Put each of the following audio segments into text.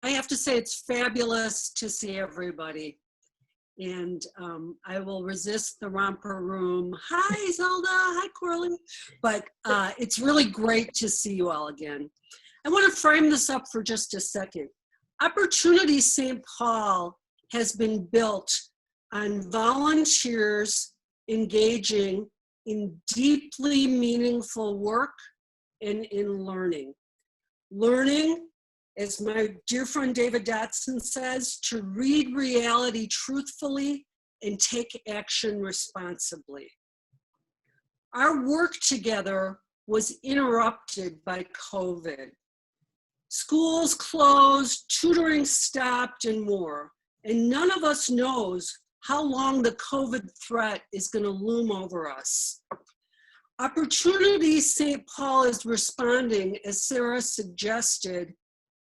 I have to say it's fabulous to see everybody. And I will resist the romper room. Hi, Zelda. Hi, Corley. But it's really great to see you all again. I want to frame this up for just a second. Opportunity St. Paul has been built on volunteers engaging in deeply meaningful work and in learning. Learning, as my dear friend David Dotson says, to read reality truthfully and take action responsibly. Our work together was interrupted by COVID. Schools closed, tutoring stopped, and more. And none of us knows how long the COVID threat is going to loom over us. Opportunity St. Paul is responding, as Sarah suggested,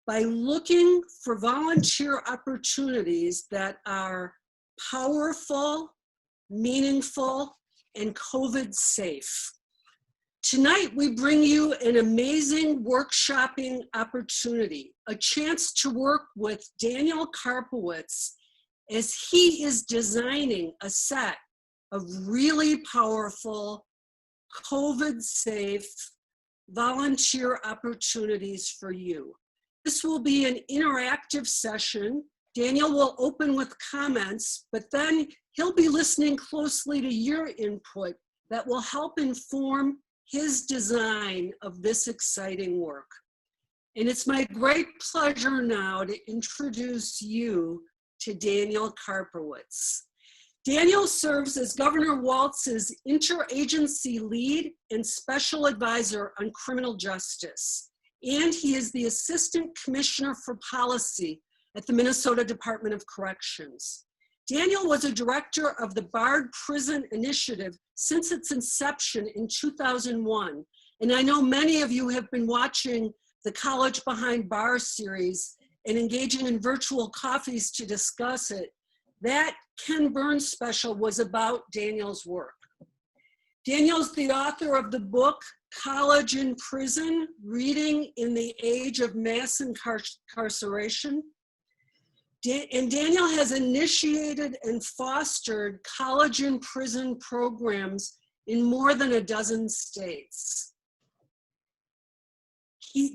by looking for volunteer opportunities that are powerful, meaningful, and COVID safe. Tonight, we bring you an amazing workshopping opportunity, a chance to work with Daniel Karpowitz as he is designing a set of really powerful, COVID-safe volunteer opportunities for you. This will be an interactive session. Daniel will open with comments, but then he'll be listening closely to your input that will help inform his design of this exciting work. And it's my great pleasure now to introduce you to Daniel Karpowitz. Daniel serves as Governor Walz's interagency lead and special advisor on criminal justice. And he is the Assistant Commissioner for Policy at the Minnesota Department of Corrections. Daniel was a director of the Barred Prison Initiative since its inception in 2001. And I know many of you have been watching the College Behind Bars series and engaging in virtual coffees to discuss it. That Ken Burns special was about Daniel's work. Daniel's the author of the book, College in Prison, Reading in the Age of Mass Incarceration. And Daniel has initiated and fostered college in prison programs in more than a dozen states.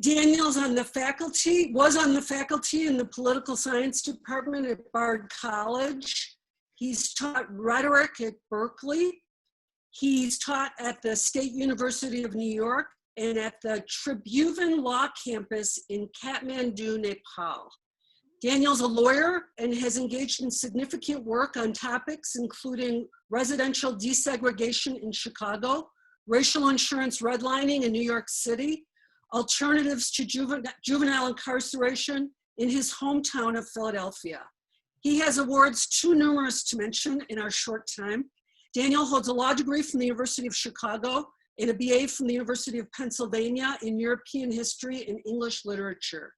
Daniel's on the faculty, was on the faculty in the political science department at Bard College. He's taught rhetoric at Berkeley. He's taught at the State University of New York and at the Tribhuvan Law Campus in Kathmandu, Nepal. Daniel's a lawyer and has engaged in significant work on topics including residential desegregation in Chicago, racial insurance redlining in New York City, alternatives to juvenile incarceration in his hometown of Philadelphia. He has awards too numerous to mention in our short time. Daniel holds a law degree from the University of Chicago and a BA from the University of Pennsylvania in European history and English literature.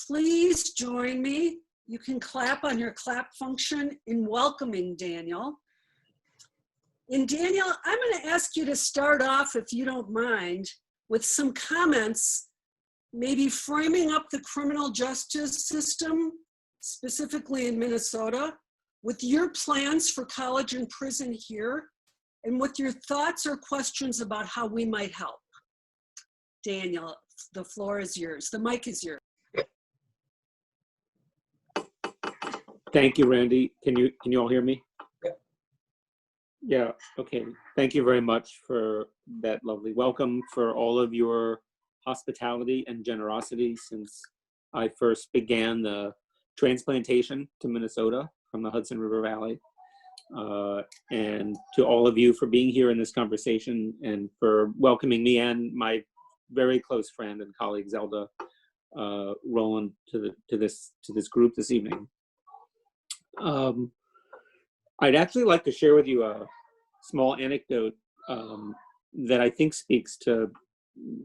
Please join me. You can clap on your clap function in welcoming Daniel. And Daniel, I'm going to ask you to start off, if you don't mind, with some comments, maybe framing up the criminal justice system, specifically in Minnesota, with your plans for college and prison here, and with your thoughts or questions about how we might help. Daniel, the floor is yours. The mic is yours. Thank you, Randy. Can you all hear me? Yeah, okay. Thank you very much for that lovely welcome, for all of your hospitality and generosity since I first began the transplantation to Minnesota from the Hudson River Valley. And to all of you for being here in this conversation and for welcoming me and my very close friend and colleague Zelda Rowland to this group this evening. I'd actually like to share with you a small anecdote that I think speaks to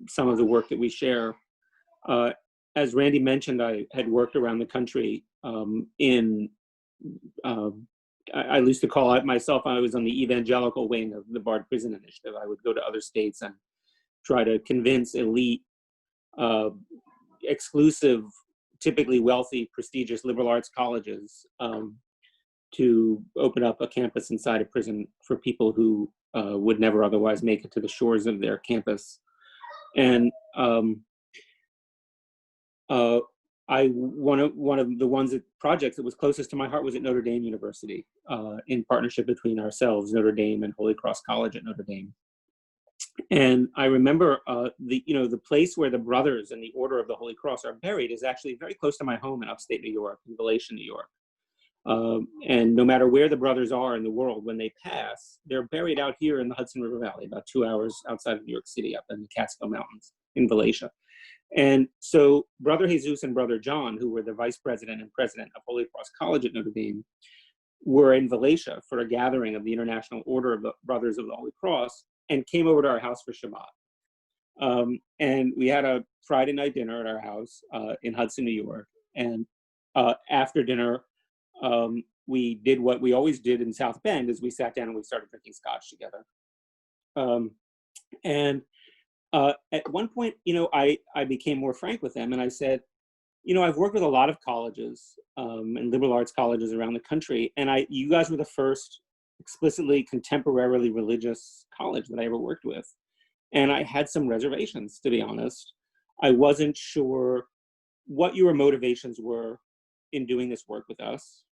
some of the work that we share. As Randy mentioned, I had worked around the country I used to call it myself, I was on the evangelical wing of the Barred Prison Initiative. I would go to other states and try to convince elite, exclusive typically wealthy, prestigious liberal arts colleges to open up a campus inside a prison for people who would never otherwise make it to the shores of their campus. And one of the projects that was closest to my heart was at Notre Dame University, in partnership between ourselves, Notre Dame, and Holy Cross College at Notre Dame. And I remember the place where the brothers in the Order of the Holy Cross are buried is actually very close to my home in upstate New York, in Valatia, New York. And no matter where the brothers are in the world, when they pass, they're buried out here in the Hudson River Valley, about 2 hours outside of New York City, up in the Catskill Mountains in Valatia. And so Brother Jesus and Brother John, who were the vice president and president of Holy Cross College at Notre Dame, were in Valatia for a gathering of the International Order of the Brothers of the Holy Cross, and came over to our house for Shabbat. And we had a Friday night dinner at our house in Hudson, New York. And after dinner, we did what we always did in South Bend, is we sat down and we started drinking scotch together. At one point, I became more frank with them, and I said, I've worked with a lot of colleges and liberal arts colleges around the country, and you guys were the first explicitly contemporarily religious college that I ever worked with. And I had some reservations, to be honest. I wasn't sure what your motivations were in doing this work with us.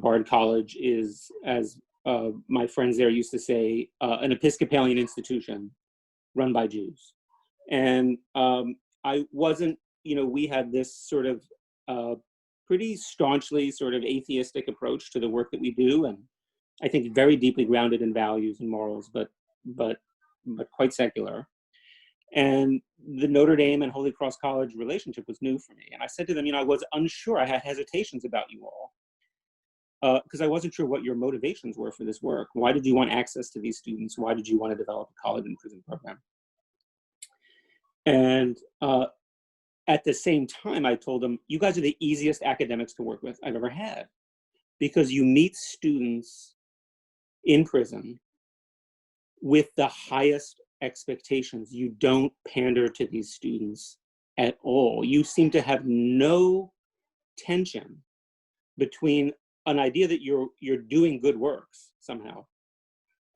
Bard College is, as my friends there used to say, an Episcopalian institution run by Jews. And I wasn't, we had this sort of pretty staunchly sort of atheistic approach to the work that we do, and I think very deeply grounded in values and morals, but quite secular. And the Notre Dame and Holy Cross College relationship was new for me. And I said to them, I was unsure. I had hesitations about you all because I wasn't sure what your motivations were for this work. Why did you want access to these students? Why did you want to develop a college and prison program? And at the same time, I told them, you guys are the easiest academics to work with I've ever had, because you meet students in prison with the highest expectations. You don't pander to these students at all. You seem to have no tension between an idea that you're doing good works somehow,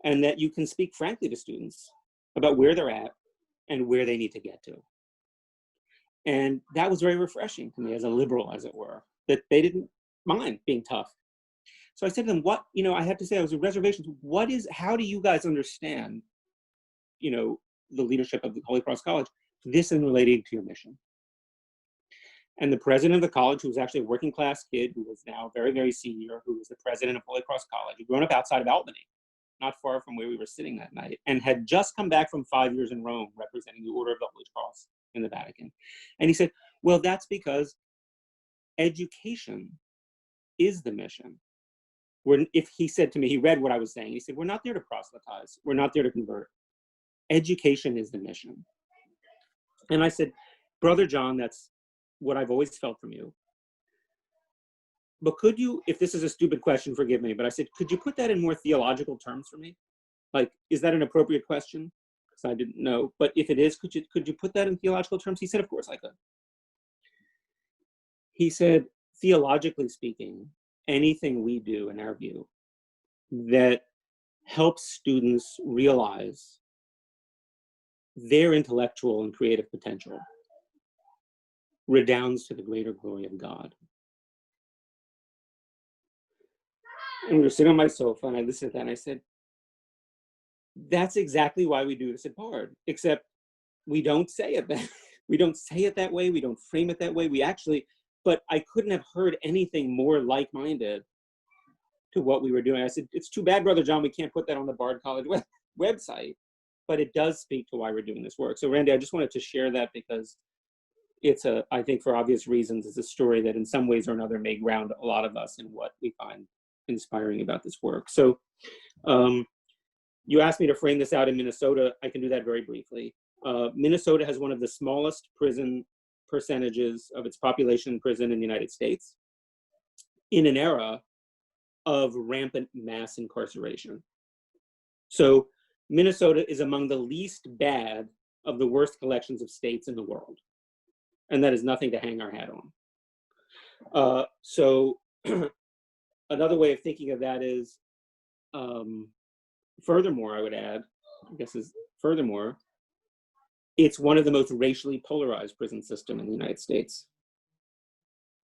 and that you can speak frankly to students about where they're at and where they need to get to. And that was very refreshing to me as a liberal, as it were, that they didn't mind being tough. So I said to them, I had to say, I was with reservations. How do you guys understand, the leadership of the Holy Cross College, this in relating to your mission? And the president of the college, who was actually a working class kid, who was now very, very senior, who was the president of Holy Cross College, who'd grown up outside of Albany, not far from where we were sitting that night, and had just come back from 5 years in Rome representing the Order of the Holy Cross in the Vatican. And he said, well, that's because education is the mission. If he said to me, he read what I was saying, he said, we're not there to proselytize, we're not there to convert. Education is the mission. And I said, Brother John, that's what I've always felt from you. But could you, if this is a stupid question, forgive me, but I said, could you put that in more theological terms for me? Like, is that an appropriate question? Because I didn't know. But if it is, could you put that in theological terms? He said, of course I could. He said, theologically speaking, anything we do, in our view, that helps students realize their intellectual and creative potential redounds to the greater glory of God. And we were sitting on my sofa, and I listened to that, and I said, that's exactly why we do this at Bard, except we don't say it that we don't say it that way, we don't frame it that way. But I couldn't have heard anything more like-minded to what we were doing. I said, it's too bad, Brother John, we can't put that on the Bard College website, but it does speak to why we're doing this work. So Randy, I just wanted to share that because I think for obvious reasons, it's a story that in some ways or another may ground a lot of us in what we find inspiring about this work. So you asked me to frame this out in Minnesota. I can do that very briefly. Minnesota has one of the smallest prison percentages of its population in prison in the United States in an era of rampant mass incarceration. So Minnesota is among the least bad of the worst collections of states in the world. And that is nothing to hang our hat on. So another way of thinking of that is, furthermore, I would add, furthermore, it's one of the most racially polarized prison systems in the United States.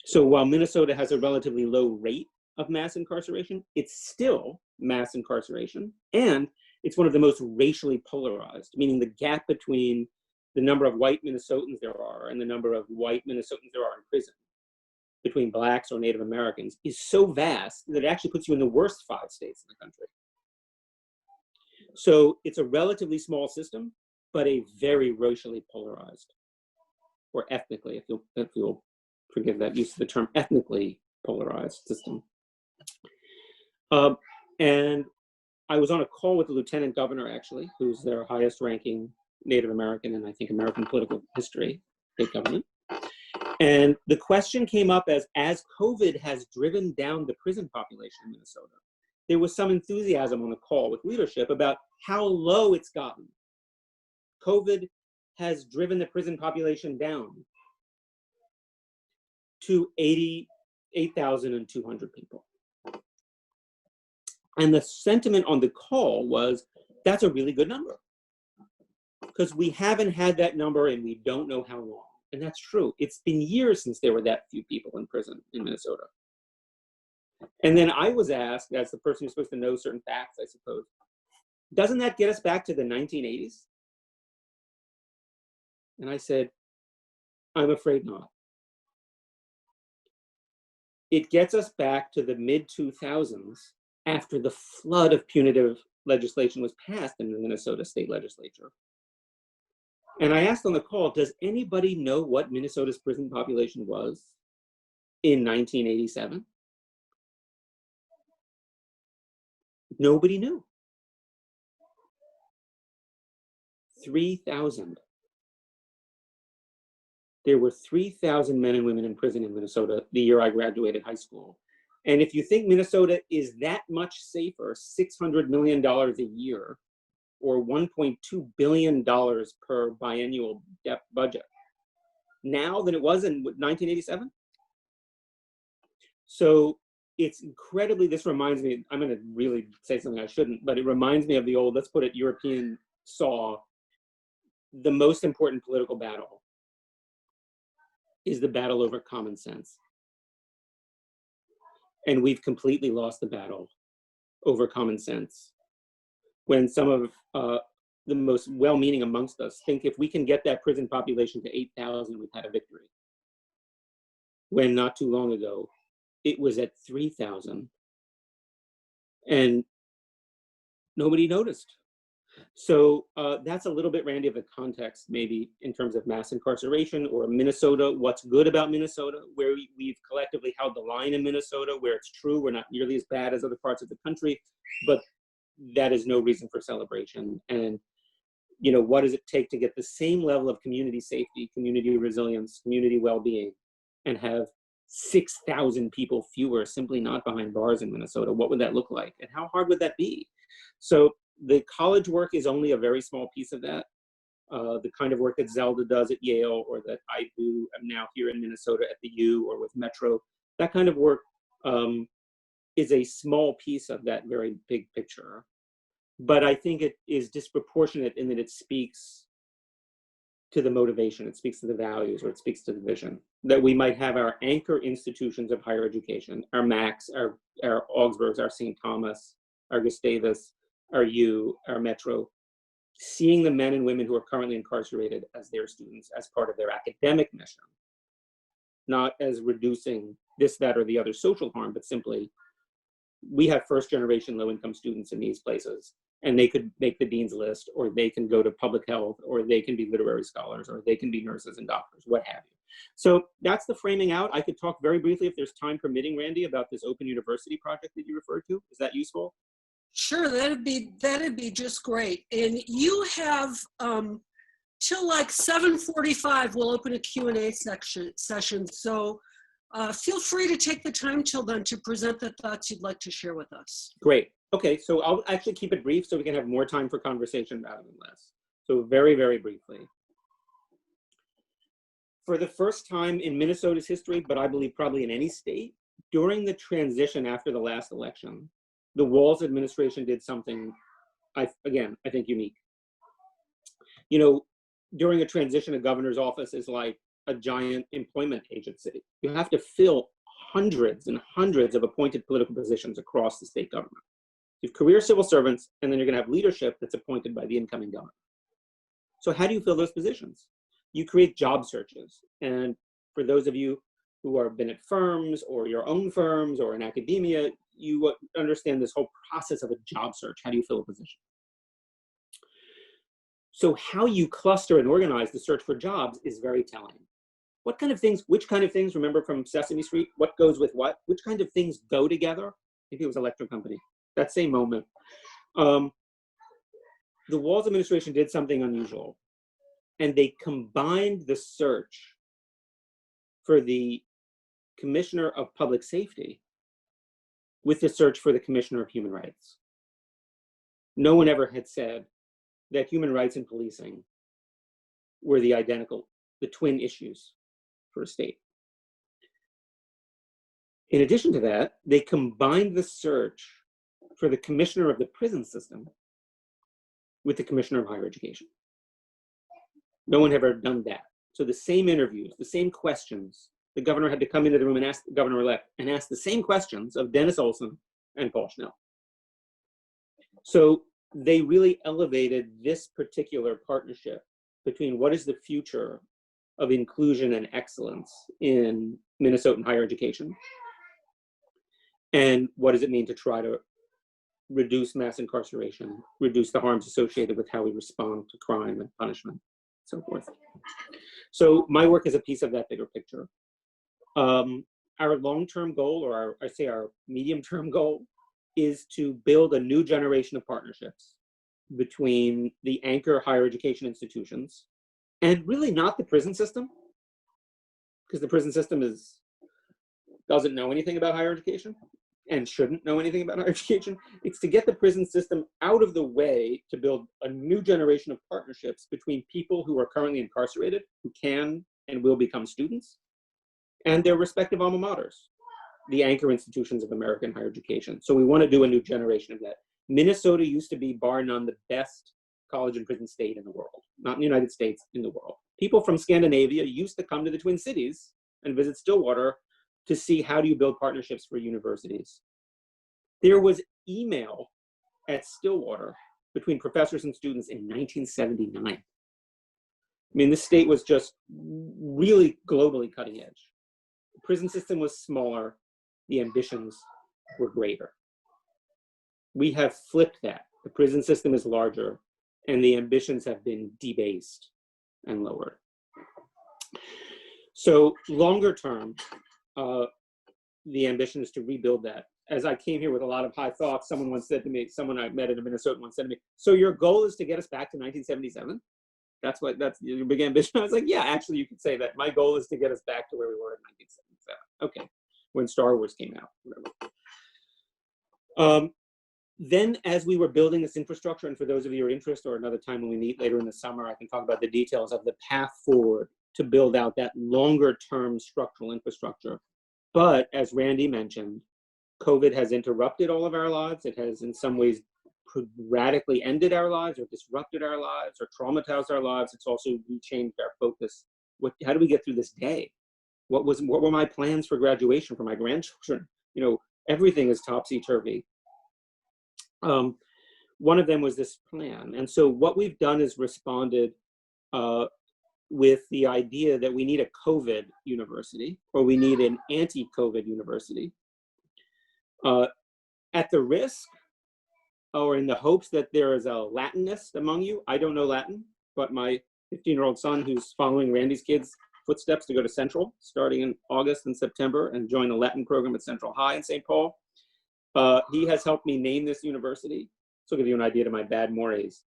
So while Minnesota has a relatively low rate of mass incarceration, it's still mass incarceration, and it's one of the most racially polarized, meaning the gap between the number of white Minnesotans there are and the number of white Minnesotans there are in prison between Blacks or Native Americans is so vast that it actually puts you in the worst 5 states in the country. So it's a relatively small system, but a very racially polarized, or ethnically, if you'll forgive that use of the term, ethnically polarized system. And I was on a call with the lieutenant governor, actually, who's their highest ranking Native American in, I think, American political history, state government. And the question came up as COVID has driven down the prison population in Minnesota, there was some enthusiasm on the call with leadership about how low it's gotten. COVID has driven the prison population down to 8,200 people. And the sentiment on the call was, that's a really good number, because we haven't had that number and we don't know how long. And that's true. It's been years since there were that few people in prison in Minnesota. And then I was asked, as the person who's supposed to know certain facts, I suppose, doesn't that get us back to the 1980s? And I said, I'm afraid not. It gets us back to the mid-2000s after the flood of punitive legislation was passed in the Minnesota state legislature. And I asked on the call, does anybody know what Minnesota's prison population was in 1987? Nobody knew. 3,000. There were 3,000 men and women in prison in Minnesota the year I graduated high school. And if you think Minnesota is that much safer, $600 million a year, or $1.2 billion per biennial budget, now than it was in 1987? So it's incredibly, this reminds me, I'm gonna really say something I shouldn't, but it reminds me of the old, let's put it, European saw, the most important political battle is the battle over common sense. And we've completely lost the battle over common sense. When some of the most well-meaning amongst us think if we can get that prison population to 8,000, we've had a victory. When not too long ago, it was at 3,000 and nobody noticed. So that's a little bit, Randy, of the context, maybe in terms of mass incarceration or Minnesota, what's good about Minnesota, where we've collectively held the line in Minnesota, where it's true, we're not nearly as bad as other parts of the country, but that is no reason for celebration. And, you know, what does it take to get the same level of community safety, community resilience, community well-being, and have 6,000 people fewer simply not behind bars in Minnesota? What would that look like? And how hard would that be? So the college work is only a very small piece of that. The kind of work that Zelda does at Yale, or that I do now here in Minnesota at the U or with Metro, that kind of work is a small piece of that very big picture. But I think it is disproportionate in that it speaks to the motivation, it speaks to the values, or it speaks to the vision, that we might have our anchor institutions of higher education, our Max, our Augsburgs, our St. Thomas, our Gustavus, our U, our Metro, seeing the men and women who are currently incarcerated as their students, as part of their academic mission, not as reducing this, that, or the other social harm, but simply, we have first-generation low-income students in these places, and they could make the dean's list, or they can go to public health, or they can be literary scholars, or they can be nurses and doctors, what have you. So that's the framing out. I could talk very briefly, if there's time permitting, Randy, about this Open University project that you referred to. Is that useful? Sure, that'd be just great. And you have till like 7:45, we'll open a Q&A session. So feel free to take the time till then to present the thoughts you'd like to share with us. Great. Okay, so I'll actually keep it brief so we can have more time for conversation rather than less. So very, very briefly. For the first time in Minnesota's history, but I believe probably in any state, during the transition after the last election, the Walz administration did something, I think unique. You know, during a transition, a governor's office is like a giant employment agency. You have to fill hundreds and hundreds of appointed political positions across the state government. You have career civil servants, and then you're going to have leadership that's appointed by the incoming governor. So how do you fill those positions? You create job searches. And for those of you who have been at firms or your own firms or in academia, you understand this whole process of a job search. How do you fill a position? So how you cluster and organize the search for jobs is very telling. What kind of things, which kind of things, remember from Sesame Street, what goes with what? Which kind of things go together? Maybe it was Electric Company, that same moment. The Walz administration did something unusual, and they combined the search for the Commissioner of Public Safety with the search for the Commissioner of Human Rights. No one ever had said that human rights and policing were the twin issues for a state. In addition to that, they combined the search for the Commissioner of the Prison System with the Commissioner of Higher Education. No one had ever done that. So the same interviews, the same questions, the governor had to come into the room and ask the governor-elect and ask the same questions of Dennis Olson and Paul Schnell. So they really elevated this particular partnership between what is the future of inclusion and excellence in Minnesotan higher education, and what does it mean to try to reduce mass incarceration, reduce the harms associated with how we respond to crime and punishment, so forth. So my work is a piece of that bigger picture. Our long-term goal, or our medium-term goal, is to build a new generation of partnerships between the anchor higher education institutions and really not the prison system, because the prison system doesn't know anything about higher education and shouldn't know anything about higher education. It's to get the prison system out of the way to build a new generation of partnerships between people who are currently incarcerated, who can and will become students, and their respective alma maters, the anchor institutions of American higher education. So we want to do a new generation of that. Minnesota used to be, bar none, the best college and prison state in the world, not in the United States, in the world. People from Scandinavia used to come to the Twin Cities and visit Stillwater to see how do you build partnerships for universities. There was email at Stillwater between professors and students in 1979. I mean, this state was just really globally cutting edge. The prison system was smaller, the ambitions were greater. We have flipped that. The prison system is larger, and the ambitions have been debased and lowered. So longer term, the ambition is to rebuild that. As I came here with a lot of high thoughts, someone once said to me, someone I met in Minnesota once said to me, so your goal is to get us back to 1977? That's your big ambition? I was like, yeah, actually you could say that. My goal is to get us back to where we were in 1977. Okay, when Star Wars came out, whatever. Then as we were building this infrastructure, and for those of you who are interested, or another time when we meet later in the summer, I can talk about the details of the path forward to build out that longer term structural infrastructure. But as Randy mentioned, COVID has interrupted all of our lives. It has in some ways radically ended our lives or disrupted our lives or traumatized our lives. It's also changed our focus. How do we get through this day? What were my plans for graduation for my grandchildren? You know, everything is topsy-turvy. One of them was this plan. And so what we've done is responded with the idea that we need a COVID university, or we need an anti-COVID university. At the risk, or in the hopes that there is a Latinist among you, I don't know Latin, but my 15-year-old son, who's following Randy's kids' footsteps to go to Central, starting in August and September, and join the Latin program at Central High in St. Paul, he has helped me name this university. So I'll give you an idea to my bad mores.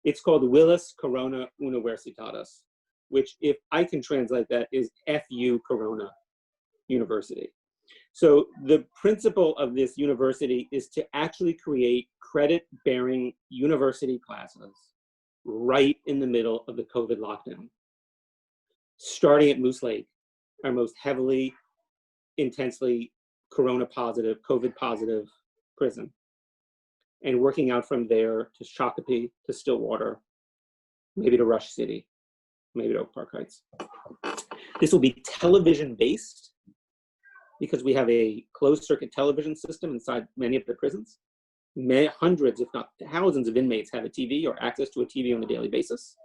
It's called Willis Corona Universitatis, which, if I can translate that, is FU Corona University. So the principle of this university is to actually create credit-bearing university classes right in the middle of the COVID lockdown, starting at Moose Lake, our most heavily, intensely corona positive, COVID positive prison, and working out from there to Shakopee, to Stillwater, maybe to Rush City, maybe to Oak Park Heights. This will be television based because we have a closed circuit television system inside many of the prisons. Hundreds, if not thousands of inmates have a TV or access to a TV on a daily basis.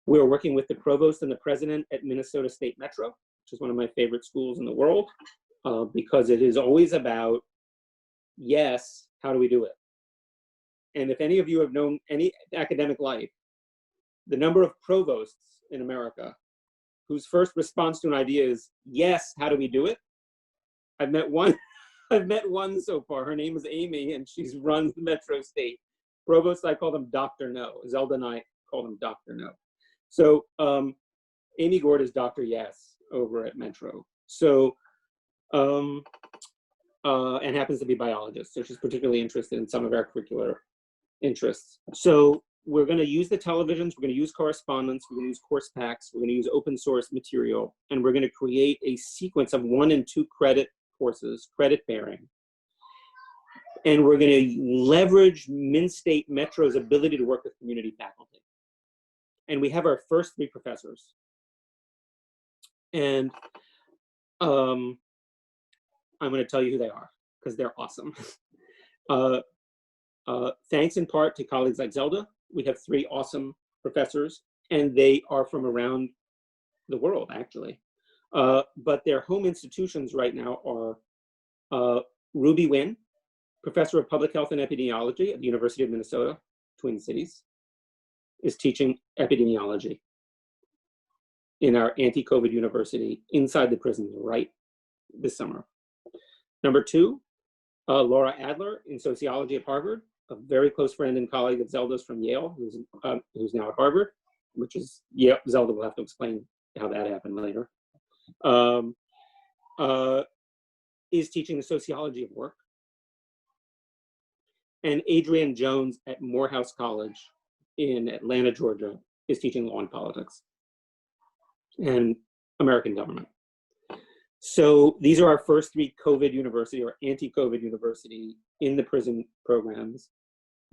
We're working with the provost and the president at Minnesota State Metro, which is one of my favorite schools in the world, because it is always about, yes, how do we do it? And if any of you have known any academic life, the number of provosts in America whose first response to an idea is, yes, how do we do it? I've met one so far. Her name is Amy, and she's runs the Metro State. Provost, I call them Dr. No. Zelda and I call them Dr. No. So Amy Gord is Dr. Yes over at Metro. So, and happens to be a biologist. So she's particularly interested in some of our curricular interests. So we're going to use the televisions, we're going to use correspondence, we're going to use course packs, we're going to use open source material, and we're going to create a sequence of 1 and 2 credit courses, credit bearing. And we're going to leverage Min-State Metro's ability to work with community faculty. And we have our first 3 professors. And I'm going to tell you who they are because they're awesome. Thanks in part to colleagues like Zelda. We have 3 awesome professors, and they are from around the world, actually. But their home institutions right now are Ruby Wynn, professor of public health and epidemiology at the University of Minnesota, Twin Cities, is teaching epidemiology in our anti-COVID university inside the prisons right this summer. Number 2, Laura Adler in sociology at Harvard, a very close friend and colleague of Zelda's from Yale, who's now at Harvard, which is, yeah, Zelda will have to explain how that happened later. Is teaching the sociology of work. And Adrienne Jones at Morehouse College in Atlanta, Georgia, is teaching law and politics and American government. So these are our first 3 COVID university or anti-COVID university in the prison programs,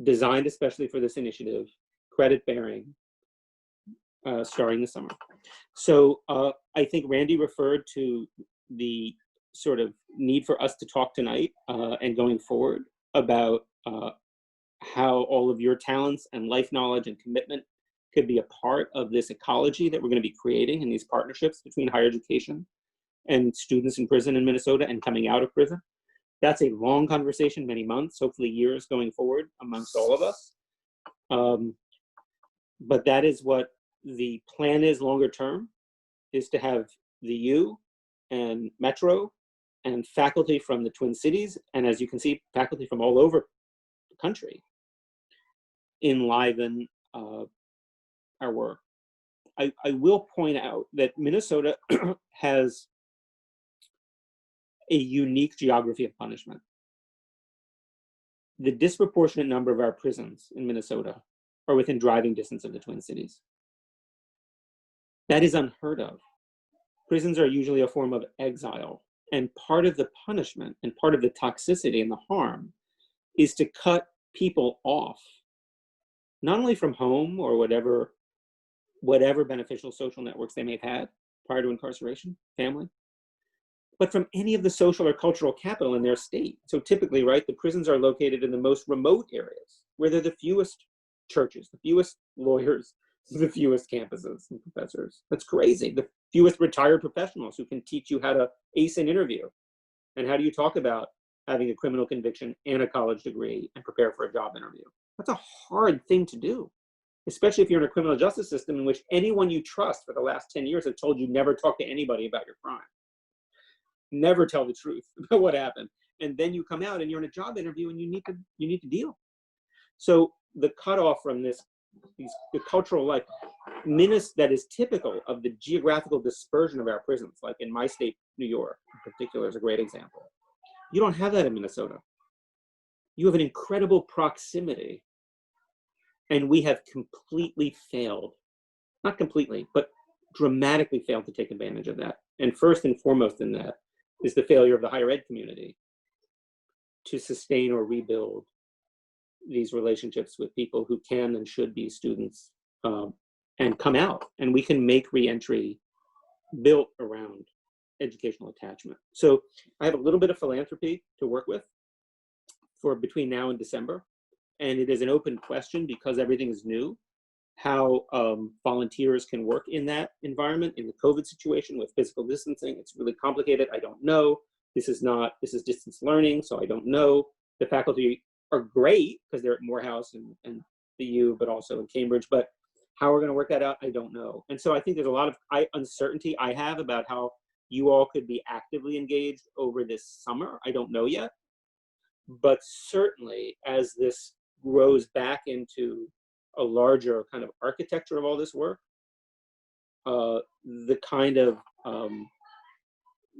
designed especially for this initiative, credit bearing, starting this summer. So I think Randy referred to the sort of need for us to talk tonight and going forward about how all of your talents and life knowledge and commitment could be a part of this ecology that we're going to be creating in these partnerships between higher education and students in prison in Minnesota and coming out of prison. That's a long conversation, many months, hopefully years going forward amongst all of us. But that is what the plan is longer term, is to have the U and Metro and faculty from the Twin Cities, and as you can see, faculty from all over the country enliven our work. I will point out that Minnesota has a unique geography of punishment. The disproportionate number of our prisons in Minnesota are within driving distance of the Twin Cities. That is unheard of. Prisons are usually a form of exile, and part of the punishment and part of the toxicity and the harm is to cut people off, not only from home or whatever beneficial social networks they may have had prior to incarceration, family, but from any of the social or cultural capital in their state. So typically, right, the prisons are located in the most remote areas where there are the fewest churches, the fewest lawyers, the fewest campuses and professors. That's crazy. The fewest retired professionals who can teach you how to ace an interview. And how do you talk about having a criminal conviction and a college degree and prepare for a job interview? That's a hard thing to do, especially if you're in a criminal justice system in which anyone you trust for the last 10 years have told you never talk to anybody about your crime. Never tell the truth about what happened. And then you come out and you're in a job interview and you need to deal. So the cutoff from the cultural life that is typical of the geographical dispersion of our prisons, like in my state, New York in particular, is a great example. You don't have that in Minnesota. You have an incredible proximity And we have completely failed, not completely, but dramatically failed to take advantage of that. And first and foremost in that is the failure of the higher ed community to sustain or rebuild these relationships with people who can and should be students, and come out. And we can make reentry built around educational attachment. So I have a little bit of philanthropy to work with for between now and December. And it is an open question because everything is new, how volunteers can work in that environment, in the COVID situation with physical distancing. It's really complicated. I don't know. This is distance learning, so I don't know. The faculty are great because they're at Morehouse and the U, but also in Cambridge. But how we're going to work that out, I don't know. And so I think there's a lot of uncertainty I have about how you all could be actively engaged over this summer. I don't know yet. But certainly as this grows back into a larger kind of architecture of all this work, the kind of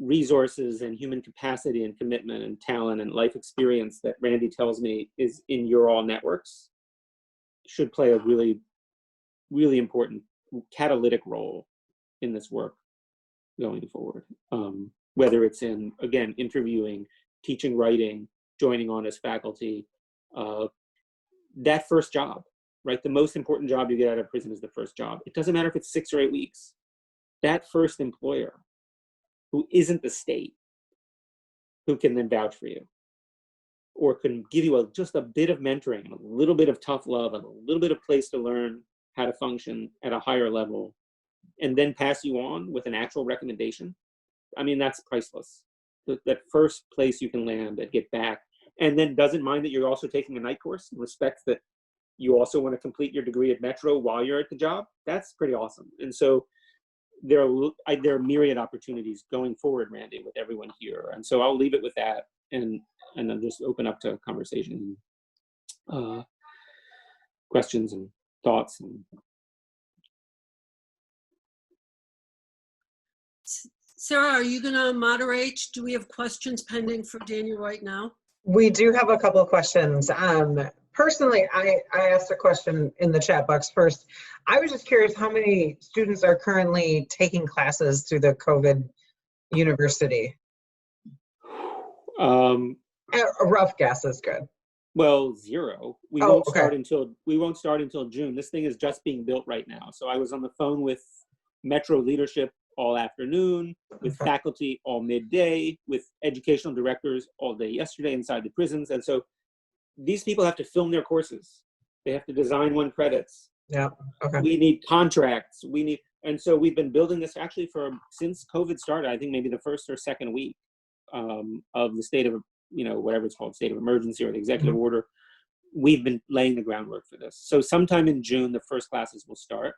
resources and human capacity and commitment and talent and life experience that Randy tells me is in your all networks should play a really, really important catalytic role in this work going forward. Whether it's in, again, interviewing, teaching, writing, joining on as faculty, that first job, right? The most important job you get out of prison is the first job. It doesn't matter if it's 6 or 8 weeks. That first employer who isn't the state, who can then vouch for you, or can give you just a bit of mentoring, a little bit of tough love, and a little bit of place to learn how to function at a higher level, and then pass you on with an actual recommendation. I mean, that's priceless. That first place you can land and get back, and then doesn't mind that you're also taking a night course and respects that you also want to complete your degree at Metro while you're at the job. That's pretty awesome. And so there are myriad opportunities going forward, Randy, with everyone here. And so I'll leave it with that, and then just open up to conversation, questions and thoughts. And Sarah, are you going to moderate? Do we have questions pending for Daniel right now? We do have a couple of questions. Personally, I asked a question in the chat box first. I was just curious how many students are currently taking classes through the COVID university? A rough guess is good. Well, 0. We won't start until June. This thing is just being built right now. So I was on the phone with Metro leadership all afternoon, with faculty all midday, with educational directors all day yesterday inside the prisons. And so these people have to film their courses. They have to design 1 credits. Yeah. Okay. We need contracts. And so we've been building this actually since COVID started. I think maybe the first or second week of the state of, whatever it's called, state of emergency or the executive order. We've been laying the groundwork for this. So sometime in June, the first classes will start.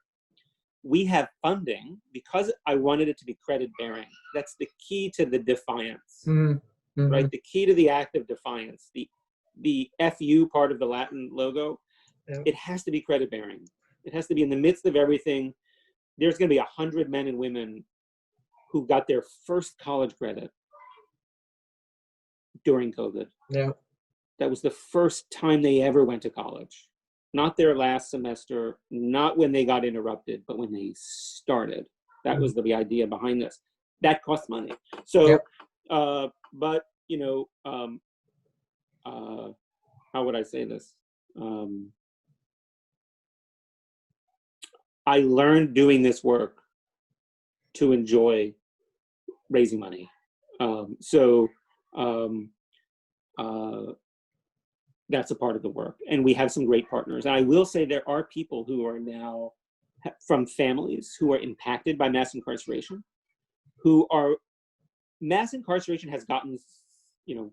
We have funding because I wanted it to be credit bearing. That's the key to the defiance, right? The key to the act of defiance, the FU part of the Latin logo, it has to be credit bearing. It has to be in the midst of everything. There's going to be 100 men and women who got their first college credit during COVID. Yeah. That was the first time they ever went to college. Not their last semester, not when they got interrupted, but when they started. That was the idea behind this. That costs money. So, but, how would I say this? I learned doing this work to enjoy raising money. That's a part of the work. And we have some great partners. And I will say there are people who are now from families who are impacted by mass incarceration, mass incarceration has gotten,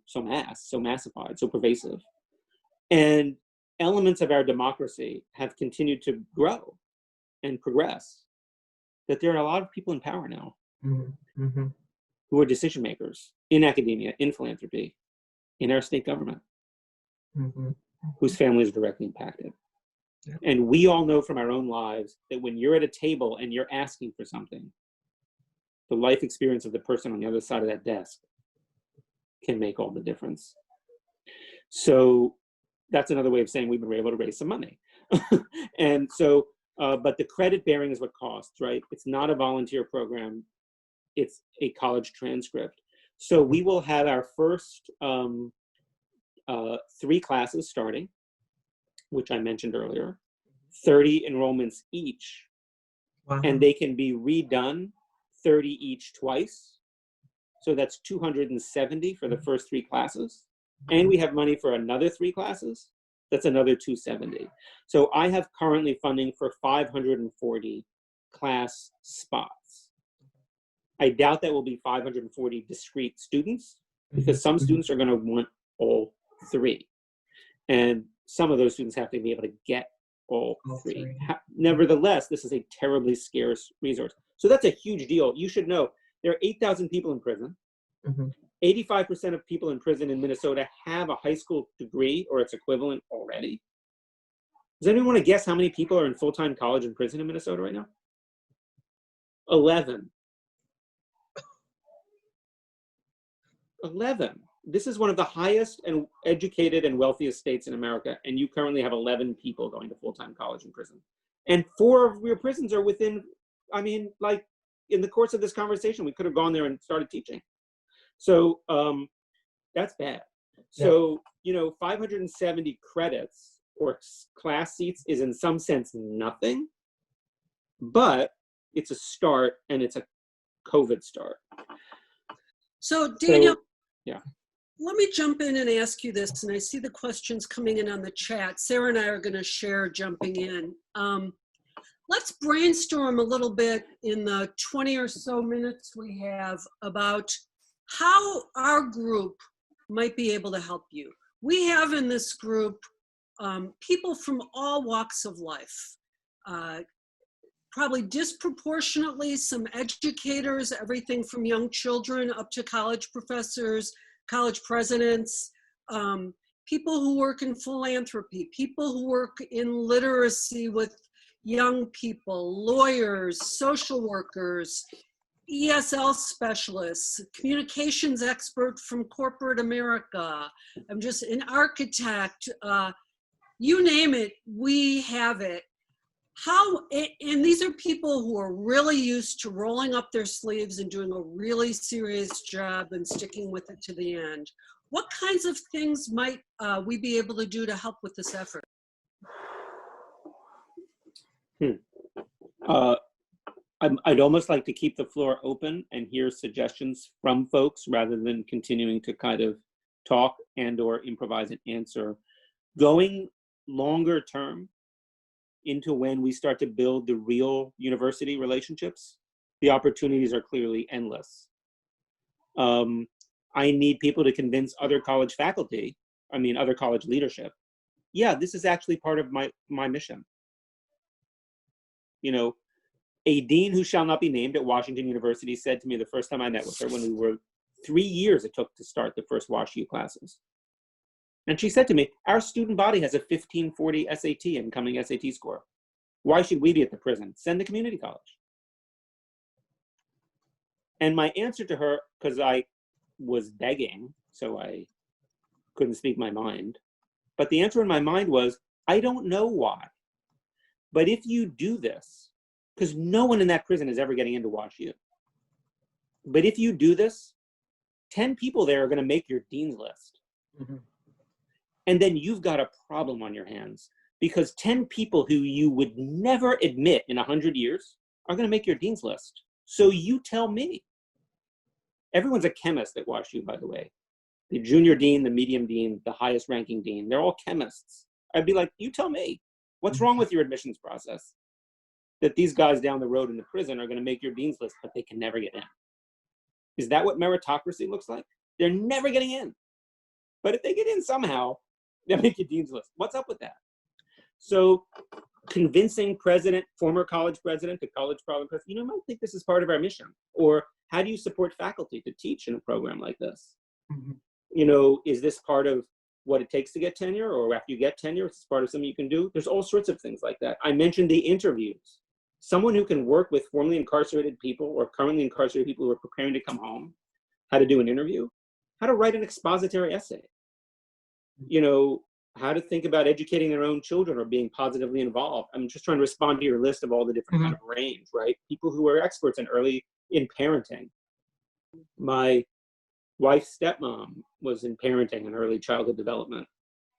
so massified, so pervasive. And elements of our democracy have continued to grow and progress, that there are a lot of people in power now who are decision makers in academia, in philanthropy, in our state government, whose family is directly impacted. Yeah. And we all know from our own lives that when you're at a table and you're asking for something, the life experience of the person on the other side of that desk can make all the difference. So that's another way of saying we've been able to raise some money. And so, but the credit bearing is what costs, right? It's not a volunteer program. It's a college transcript. So we will have our first 3 classes starting, which I mentioned earlier, 30 enrollments each, Wow. and they can be redone 30 each twice. So that's 270 for the first 3 classes. And we have money for another 3 classes. That's another 270. So I have currently funding for 540 class spots. I doubt that will be 540 discrete students, because some students are going to want all 3. And some of those students have to be able to get all 3. Nevertheless, this is a terribly scarce resource. So that's a huge deal. You should know there are 8,000 people in prison. 85% of people in prison in Minnesota have a high school degree or its equivalent already. Does anyone want to guess how many people are in full-time college and prison in Minnesota right now? 11. 11. This is one of the highest and educated and wealthiest states in America, and you currently have 11 people going to full-time college and prison. And 4 of your prisons are within, I mean, like in the course of this conversation, we could have gone there and started teaching. So that's bad. So, you know, 570 credits or class seats is in some sense nothing, but it's a start, and it's a COVID start. So Daniel, yeah. Let me jump in and ask you this, and I see the questions coming in on the chat. Sarah and I are going to share jumping in. Let's brainstorm a little bit in the 20 or so minutes we have about how our group might be able to help you. We have in this group people from all walks of life, probably disproportionately some educators, everything from young children up to college professors, college presidents, people who work in philanthropy, people who work in literacy with young people, lawyers, social workers, ESL specialists, communications expert from corporate America. I'm just an architect, you name it, we have it. And these are people who are really used to rolling up their sleeves and doing a really serious job and sticking with it to the end. What kinds of things might we be able to do to help with this effort? I'd almost like to keep the floor open and hear suggestions from folks rather than continuing to kind of talk and or improvise an answer. Going longer term into when we start to build the real university relationships, the opportunities are clearly endless. I need people to convince other college faculty, other college leadership, yeah, this is actually part of my mission. You know, a dean who shall not be named at Washington University said to me the first time I met with her, when we were 3 years it took to start the first WashU classes. And she said to me, our student body has a 1540 SAT incoming SAT score. Why should we be at the prison? Send the community college. And my answer to her, because I was begging, so I couldn't speak my mind, but the answer in my mind was, I don't know why. But if you do this, because no one in that prison is ever getting into WashU. But if you do this, 10 people there are going to make your dean's list. Mm-hmm. And then you've got a problem on your hands, because 10 people who you would never admit in 100 years are going to make your dean's list. So you tell me. Everyone's a chemist at WashU, by the way. The junior dean, the medium dean, the highest ranking dean, they're all chemists. I'd be like, you tell me, what's wrong with your admissions process? That these guys down the road in the prison are going to make your dean's list, but they can never get in. Is that what meritocracy looks like? They're never getting in. But if they get in somehow, they'll make your dean's list. What's up with that? So convincing president, former college president to college problem president, you might think this is part of our mission. Or how do you support faculty to teach in a program like this? Mm-hmm. Is this part of what it takes to get tenure, or after you get tenure, it's part of something you can do? There's all sorts of things like that. I mentioned the interviews. Someone who can work with formerly incarcerated people or currently incarcerated people who are preparing to come home, how to do an interview, how to write an expository essay. how to think about educating their own children or being positively involved. I'm just trying to respond to your list of all the different kind of range, right? People who are experts in parenting. My wife's stepmom was in parenting and early childhood development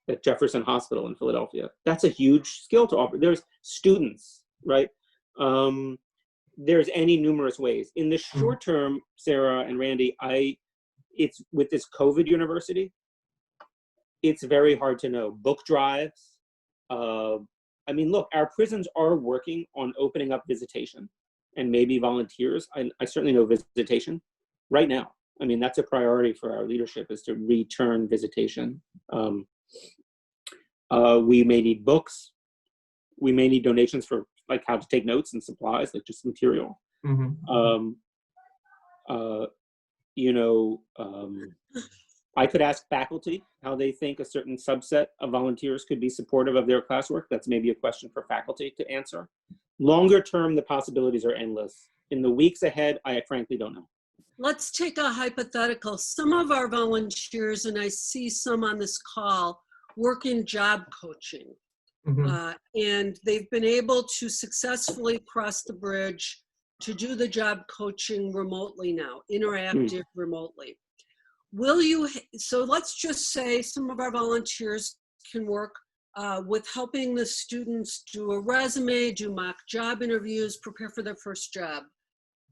at Jefferson Hospital in Philadelphia. That's a huge skill to offer. There's students, right? There's any numerous ways. In the short term, Sarah and Randy, it's with this COVID university, it's very hard to know. Book drives. I mean, look, our prisons are working on opening up visitation and maybe volunteers. I certainly know visitation right now. I mean, that's a priority for our leadership, is to return visitation. We may need books. We may need donations for like how to take notes and supplies, like just material. I could ask faculty how they think a certain subset of volunteers could be supportive of their classwork. That's maybe a question for faculty to answer. Longer term, the possibilities are endless. In the weeks ahead, I frankly don't know. Let's take a hypothetical. Some of our volunteers, and I see some on this call, work in job coaching. And they've been able to successfully cross the bridge to do the job coaching remotely now, interactive remotely. So let's just say some of our volunteers can work with helping the students do a resume, do mock job interviews, prepare for their first job.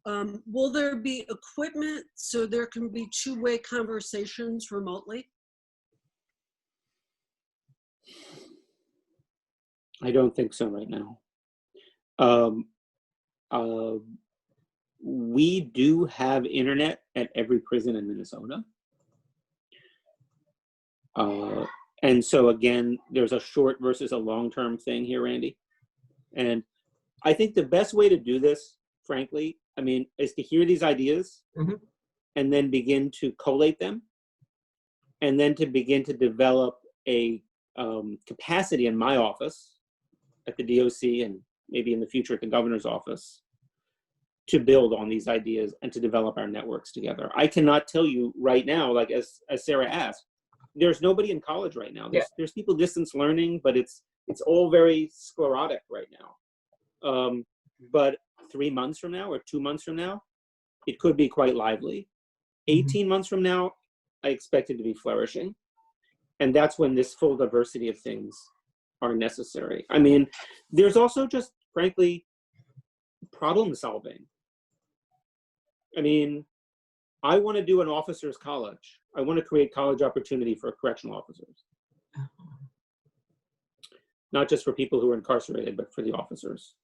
Will there be equipment so there can be two-way conversations remotely? I don't think so right now. We do have internet at every prison in Minnesota. And so again, there's a short versus a long-term thing here, Randy. And I think the best way to do this, frankly, I mean, is to hear these ideas and then begin to collate them, and then to begin to develop a capacity in my office at the DOC and maybe in the future at the governor's office to build on these ideas and to develop our networks together. I cannot tell you right now, like as Sarah asked, there's nobody in college right now. There's people distance learning, but it's all very sclerotic right now. But 3 months from now or 2 months from now, it could be quite lively. 18 months from now, I expect it to be flourishing. And that's when this full diversity of things are necessary. I mean, there's also just, frankly, problem solving. I mean, I want to do an officers' college. I want to create college opportunity for correctional officers. Not just for people who are incarcerated, but for the officers.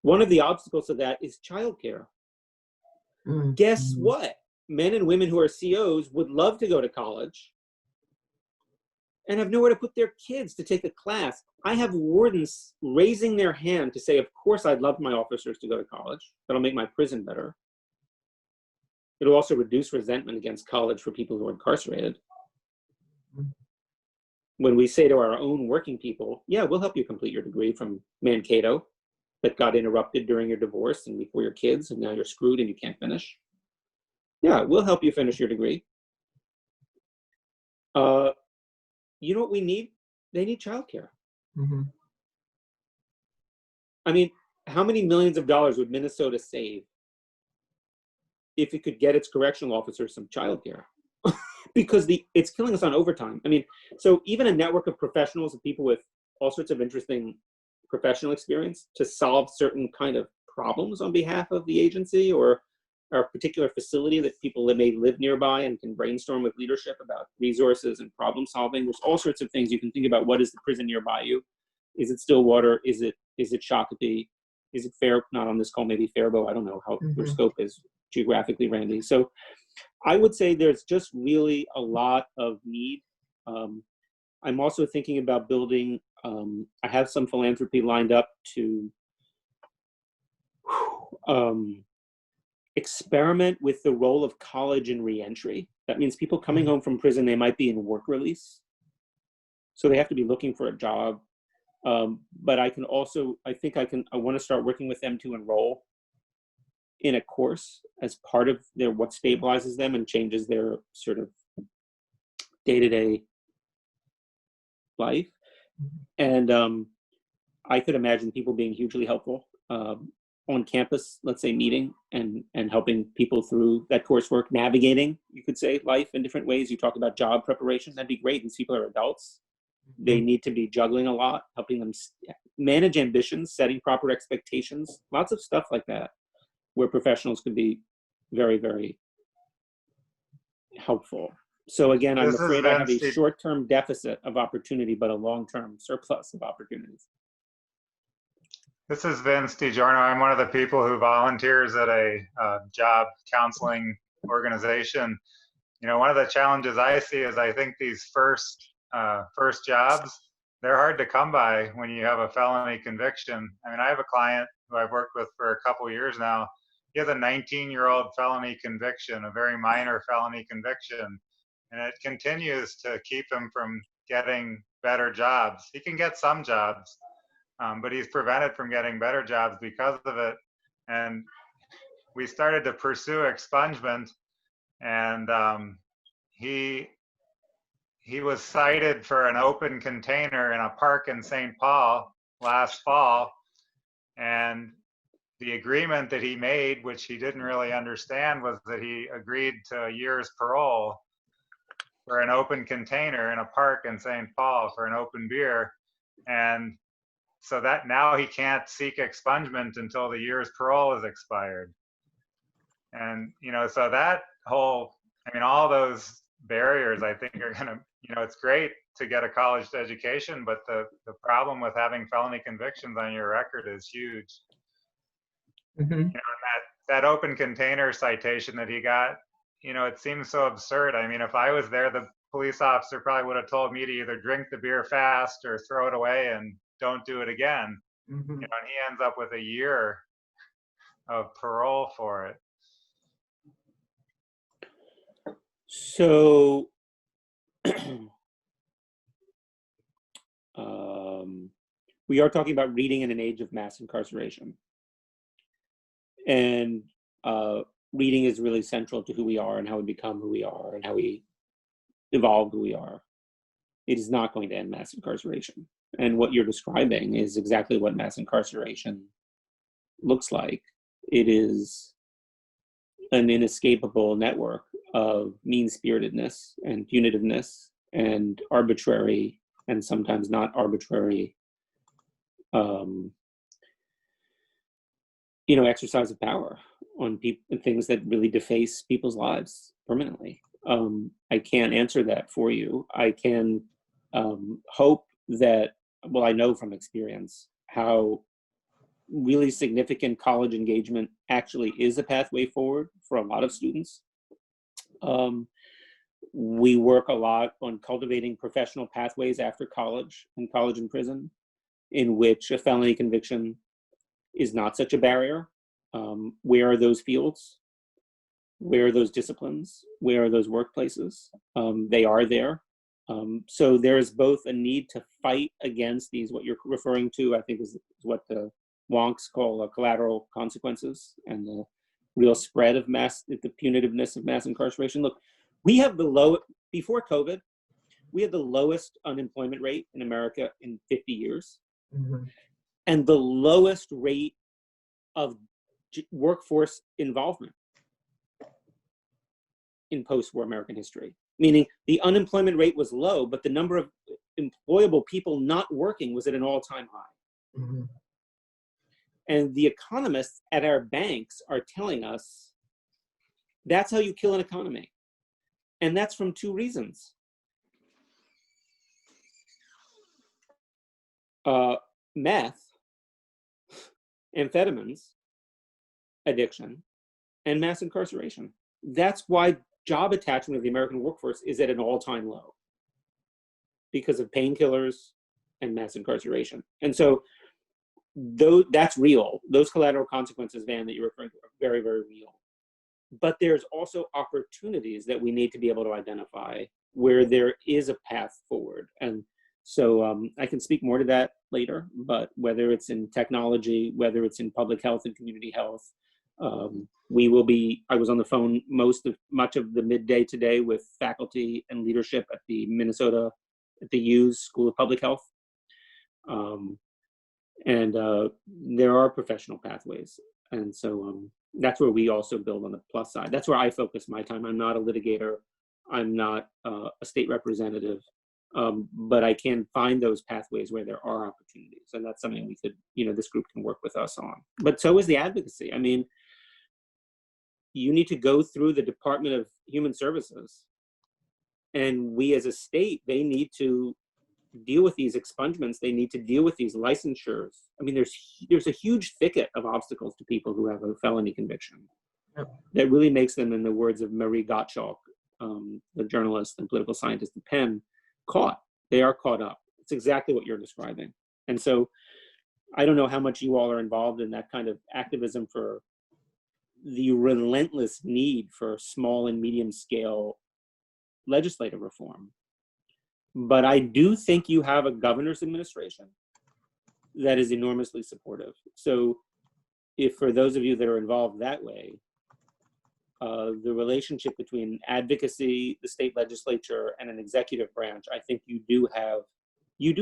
One of the obstacles to that is childcare. Guess what? Men and women who are COs would love to go to college and have nowhere to put their kids to take a class. I have wardens raising their hand to say, of course, I'd love my officers to go to college. That'll make my prison better. It'll also reduce resentment against college for people who are incarcerated. When we say to our own working people, yeah, we'll help you complete your degree from Mankato that got interrupted during your divorce and before your kids, and now you're screwed and you can't finish. Yeah, we'll help you finish your degree. You know what we need? They need childcare. I mean, how many millions of dollars would Minnesota save if it could get its correctional officers some childcare? Because it's killing us on overtime. I mean, so even a network of professionals and people with all sorts of interesting professional experience to solve certain kind of problems on behalf of the agency or a particular facility that people that may live nearby and can brainstorm with leadership about resources and problem solving. There's all sorts of things you can think about. What is the prison nearby you? Is it Stillwater? Is it Shakopee? Is it Fair? Not on this call, maybe Faribault. I don't know how your scope is geographically, Randy. So I would say there's just really a lot of need. I'm also thinking about building, I have some philanthropy lined up to experiment with the role of college in reentry. That means people coming home from prison, they might be in work release. So they have to be looking for a job. But I can also, I want to start working with them to enroll in a course as part of what stabilizes them and changes their sort of day-to-day life. And I could imagine people being hugely helpful on campus, let's say meeting and helping people through that coursework, navigating, you could say, life in different ways. You talk about job preparation, that'd be great. These people are adults. They need to be juggling a lot, helping them manage ambitions, setting proper expectations, lots of stuff like that, where professionals could be very, very helpful. So again, I'm afraid I have a short-term deficit of opportunity, but a long-term surplus of opportunities. This is Vince DiGiorno. I'm one of the people who volunteers at a job counseling organization. You know, one of the challenges I see is I think these first jobs, they're hard to come by when you have a felony conviction. I mean, I have a client who I've worked with for a couple years now. He has a 19-year-old felony conviction, a very minor felony conviction, and it continues to keep him from getting better jobs. He can get some jobs, but he's prevented from getting better jobs because of it. And we started to pursue expungement, and he was cited for an open container in a park in St. Paul last fall. And the agreement that he made, which he didn't really understand, was that he agreed to a year's parole for an open container in a park in St. Paul for an open beer. And so that now he can't seek expungement until the year's parole is expired. And, you know, so that whole, I mean, all those barriers, I think, are going to, you know, it's great to get a college education, but the problem with having felony convictions on your record is huge. You know, that open container citation that he got, you know, it seems so absurd. I mean, if I was there, the police officer probably would have told me to either drink the beer fast or throw it away and don't do it again. You know, and he ends up with a year of parole for it. So we are talking about reading in an age of mass incarceration. And reading is really central to who we are and how we become who we are and how we evolve who we are. It is not going to end mass incarceration. And what you're describing is exactly what mass incarceration looks like. It is an inescapable network of mean-spiritedness and punitiveness and arbitrary and sometimes not arbitrary you know, exercise of power on people, things that really deface people's lives permanently. I can't answer that for you. I can hope that, well, I know from experience how really significant college engagement actually is a pathway forward for a lot of students. We work a lot on cultivating professional pathways after college and college and prison, in which a felony conviction is not such a barrier. Where are those fields? Where are those disciplines? Where are those workplaces? They are there. So there's both a need to fight against these, what you're referring to, I think is what the wonks call collateral consequences and the real spread of the punitiveness of mass incarceration. Look, we have before COVID, we had the lowest unemployment rate in America in 50 years. And the lowest rate of workforce involvement in post-war American history. Meaning the unemployment rate was low, but the number of employable people not working was at an all-time high. And the economists at our banks are telling us that's how you kill an economy. And that's from two reasons. Meth, amphetamines, addiction, and mass incarceration. That's why job attachment of the American workforce is at an all-time low, because of painkillers and mass incarceration. And so that's real. Those collateral consequences, Van, that you're referring to are very, very real. But there's also opportunities that we need to be able to identify where there is a path forward. And so I can speak more to that later, but whether it's in technology, whether it's in public health and community health, I was on the phone much of the midday today with faculty and leadership at the Minnesota at the U's School of Public Health. And there are professional pathways. And so that's where we also build on the plus side. That's where I focus my time. I'm not a litigator. I'm not a state representative. But I can find those pathways where there are opportunities. And that's something we could, this group can work with us on. But so is the advocacy. I mean, you need to go through the Department of Human Services. And we as a state, they need to deal with these expungements. They need to deal with these licensures. I mean, there's a huge thicket of obstacles to people who have a felony conviction. Yep. That really makes them, in the words of Marie Gottschalk, the journalist and political scientist at Penn, caught. They are caught up. It's exactly what you're describing. And so I don't know how much you all are involved in that kind of activism for the relentless need for small and medium scale legislative reform. But I do think you have a governor's administration that is enormously supportive. So if for those of you that are involved that way, the relationship between advocacy, the state legislature, and an executive branch, I think you do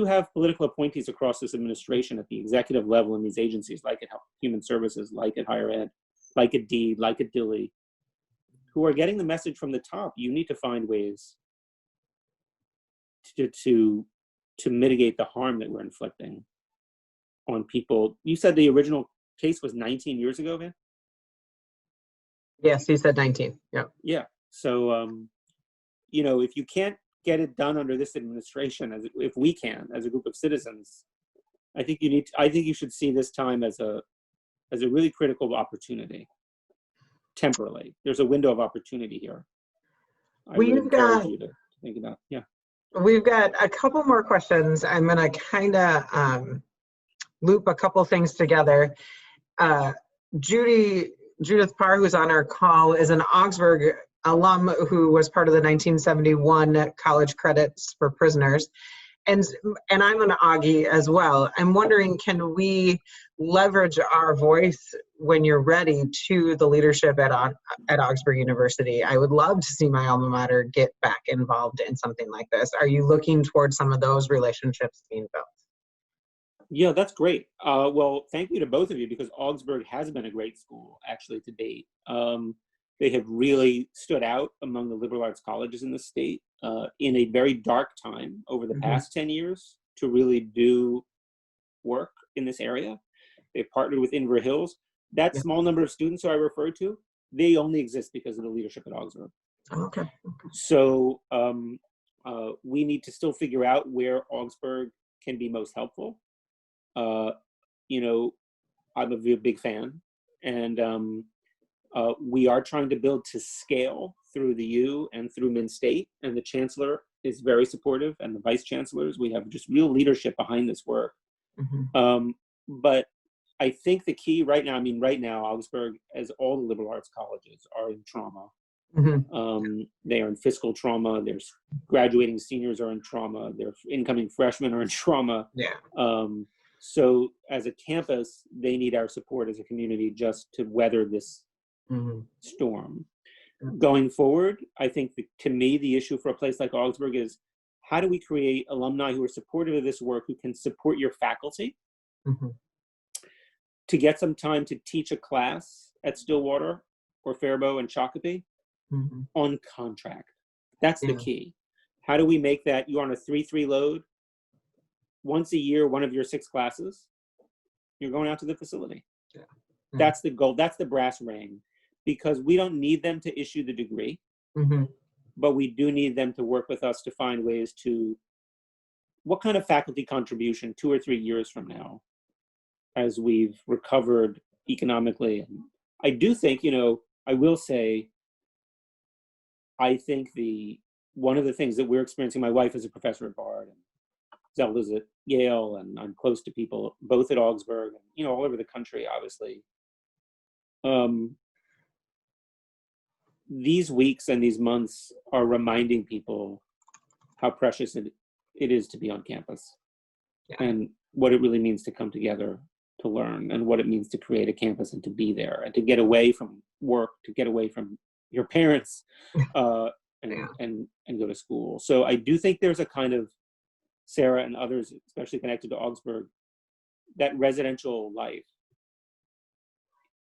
have political appointees across this administration at the executive level in these agencies, like at Human Services, like at Higher Ed, like at DEED, like at Dilley, who are getting the message from the top. You need to find ways to mitigate the harm that we're inflicting on people. You said the original case was 19 years ago, Van? Yes, he said 19. Yeah. Yeah. So, if you can't get it done under this administration, if we can, as a group of citizens, I think you should see this time as a really critical opportunity. Temporarily, there's a window of opportunity here. I would encourage you to think about. Yeah. We've got a couple more questions. I'm going to kind of loop a couple things together. Judith Parr, who's on our call, is an Augsburg alum who was part of the 1971 college credits for prisoners. And I'm an Augie as well. I'm wondering, can we leverage our voice when you're ready to the leadership at Augsburg University? I would love to see my alma mater get back involved in something like this. Are you looking towards some of those relationships being built? Yeah, that's great. Well, thank you to both of you, because Augsburg has been a great school, actually, to date. They have really stood out among the liberal arts colleges in the state in a very dark time over the past 10 years to really do work in this area. They've partnered with Inver Hills. That small number of students who I referred to, they only exist because of the leadership at Augsburg. Okay. So we need to still figure out where Augsburg can be most helpful. I'm a big fan, and we are trying to build to scale through the U and through Min State, and the chancellor is very supportive, and the vice chancellors. We have just real leadership behind this work. But I think the key right now, Augsburg, as all the liberal arts colleges, are in trauma. They are in fiscal trauma. There's graduating seniors are in trauma. Their incoming freshmen are in trauma. So as a campus, they need our support as a community just to weather this storm. Going forward, I think to me, the issue for a place like Augsburg is, how do we create alumni who are supportive of this work, who can support your faculty to get some time to teach a class at Stillwater or Faribault and Shakopee on contract? That's the key. How do we make that you're on a 3-3 load? Once a year, one of your 6 classes, you're going out to the facility. That's the goal. That's the brass ring, because we don't need them to issue the degree, but we do need them to work with us to find ways to, what kind of faculty contribution 2 or 3 years from now, as we've recovered economically. And I do think, I will say, I think one of the things that we're experiencing, my wife is a professor at Bard, and Zelda's at Yale, and I'm close to people both at Augsburg and all over the country, obviously. These weeks and these months are reminding people how precious it is to be on campus, and what it really means to come together to learn, and what it means to create a campus and to be there, and to get away from work, to get away from your parents, and go to school. So I do think there's a kind of Sarah and others, especially connected to Augsburg, that residential life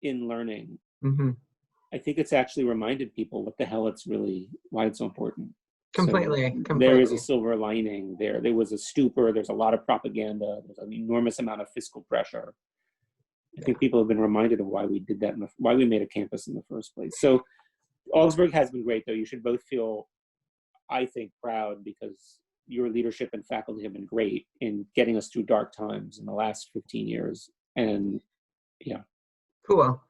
in learning, I think it's actually reminded people what the hell it's really, why it's so important. Completely. There is a silver lining there. There was a stupor. There's a lot of propaganda. There's an enormous amount of fiscal pressure. I think people have been reminded of why we did that, why we made a campus in the first place. So Augsburg has been great, though. You should both feel, I think, proud, because your leadership and faculty have been great in getting us through dark times in the last 15 years. And yeah. Cool.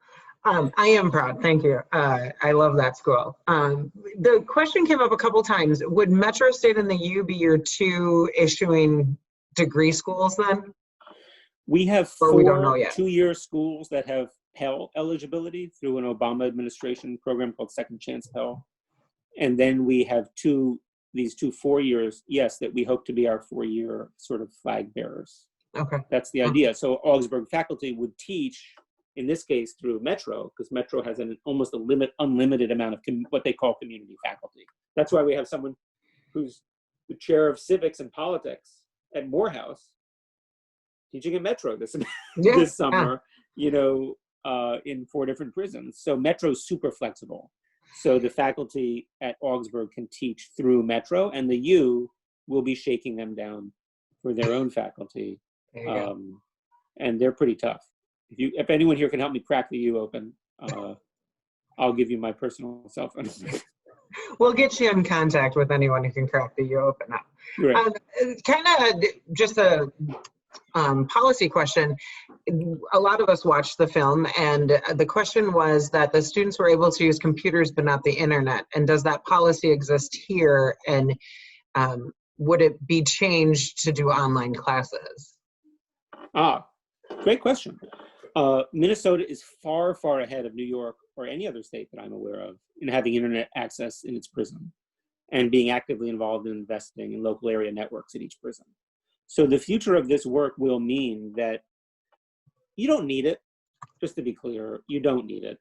I am proud. Thank you. I love that school. The question came up a couple times. Would Metro State and the U be your two issuing degree schools then? We have Or we don't know 4 yet? 2-year schools that have Pell eligibility through an Obama administration program called Second Chance Pell. And then we have these two 4 years, yes, that we hope to be our 4-year sort of flag bearers. Okay. That's the idea. So Augsburg faculty would teach, in this case, through Metro, because Metro has almost unlimited amount of what they call community faculty. That's why we have someone who's the chair of civics and politics at Morehouse teaching at Metro this summer, in 4 different prisons. So Metro's super flexible. So the faculty at Augsburg can teach through Metro, and the U will be shaking them down for their own faculty. And they're pretty tough. If anyone here can help me crack the U open, I'll give you my personal cell phone. We'll get you in contact with anyone who can crack the U open up. Right. Kind of just a policy question. A lot of us watched the film, and the question was that the students were able to use computers but not the internet. And does that policy exist here? And would it be changed to do online classes? Great question. Minnesota is far, far ahead of New York or any other state that I'm aware of in having internet access in its prison and being actively involved in investing in local area networks at each prison. So the future of this work will mean that you don't need it. Just to be clear, you don't need it.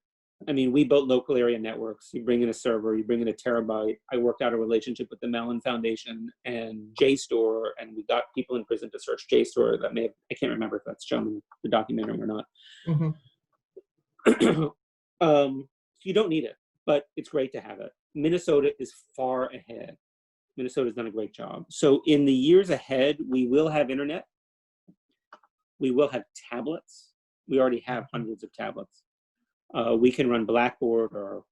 I mean, we built local area networks. You bring in a server, you bring in a terabyte. I worked out a relationship with the Mellon Foundation and JSTOR, and we got people in prison to search JSTOR. I can't remember if that's shown in the documentary or not. You don't need it, but it's great to have it. Minnesota is far ahead. Minnesota's done a great job. So in the years ahead, we will have internet. We will have tablets. We already have hundreds of tablets. We can run Blackboard, or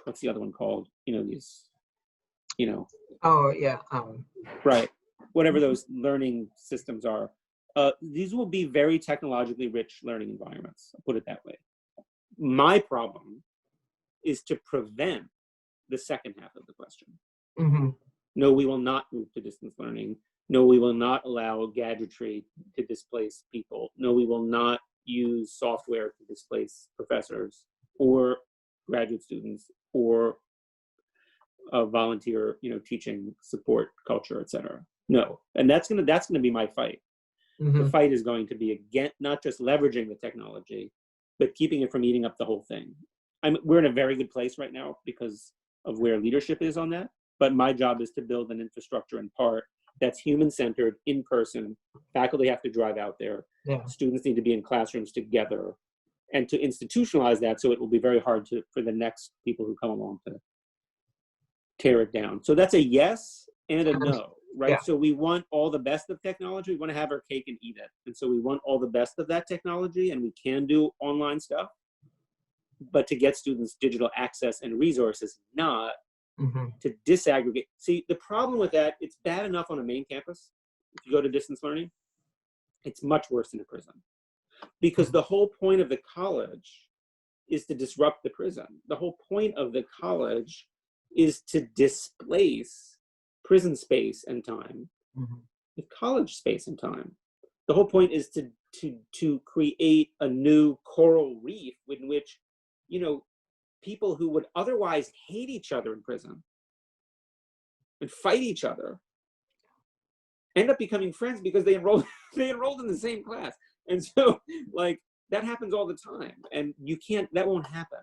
what's the other one called? Oh, yeah. Right. Whatever those learning systems are. These will be very technologically rich learning environments. I'll put it that way. My problem is to prevent the second half of the question. No, we will not move to distance learning. No, we will not allow gadgetry to displace people. No, we will not use software to displace professors or graduate students or volunteer, teaching support culture, et cetera. No, and that's gonna be my fight. The fight is going to be, again, not just leveraging the technology, but keeping it from eating up the whole thing. We're in a very good place right now because of where leadership is on that. But my job is to build an infrastructure in part that's human-centered, in person. Faculty have to drive out there. Yeah. Students need to be in classrooms together, and to institutionalize that so it will be very hard for the next people who come along to tear it down. So that's a yes and a no, right? Yeah. So we want all the best of technology. We want to have our cake and eat it. And so we want all the best of that technology, and we can do online stuff. But to get students digital access and resources, not to disaggregate. See, the problem with that, it's bad enough on a main campus. If you go to distance learning, it's much worse in a prison. Because the whole point of the college is to disrupt the prison. The whole point of the college is to displace prison space and time with college space and time. The whole point is to create a new coral reef in which, people who would otherwise hate each other in prison and fight each other end up becoming friends because they enrolled in the same class. And so, that happens all the time. And that won't happen.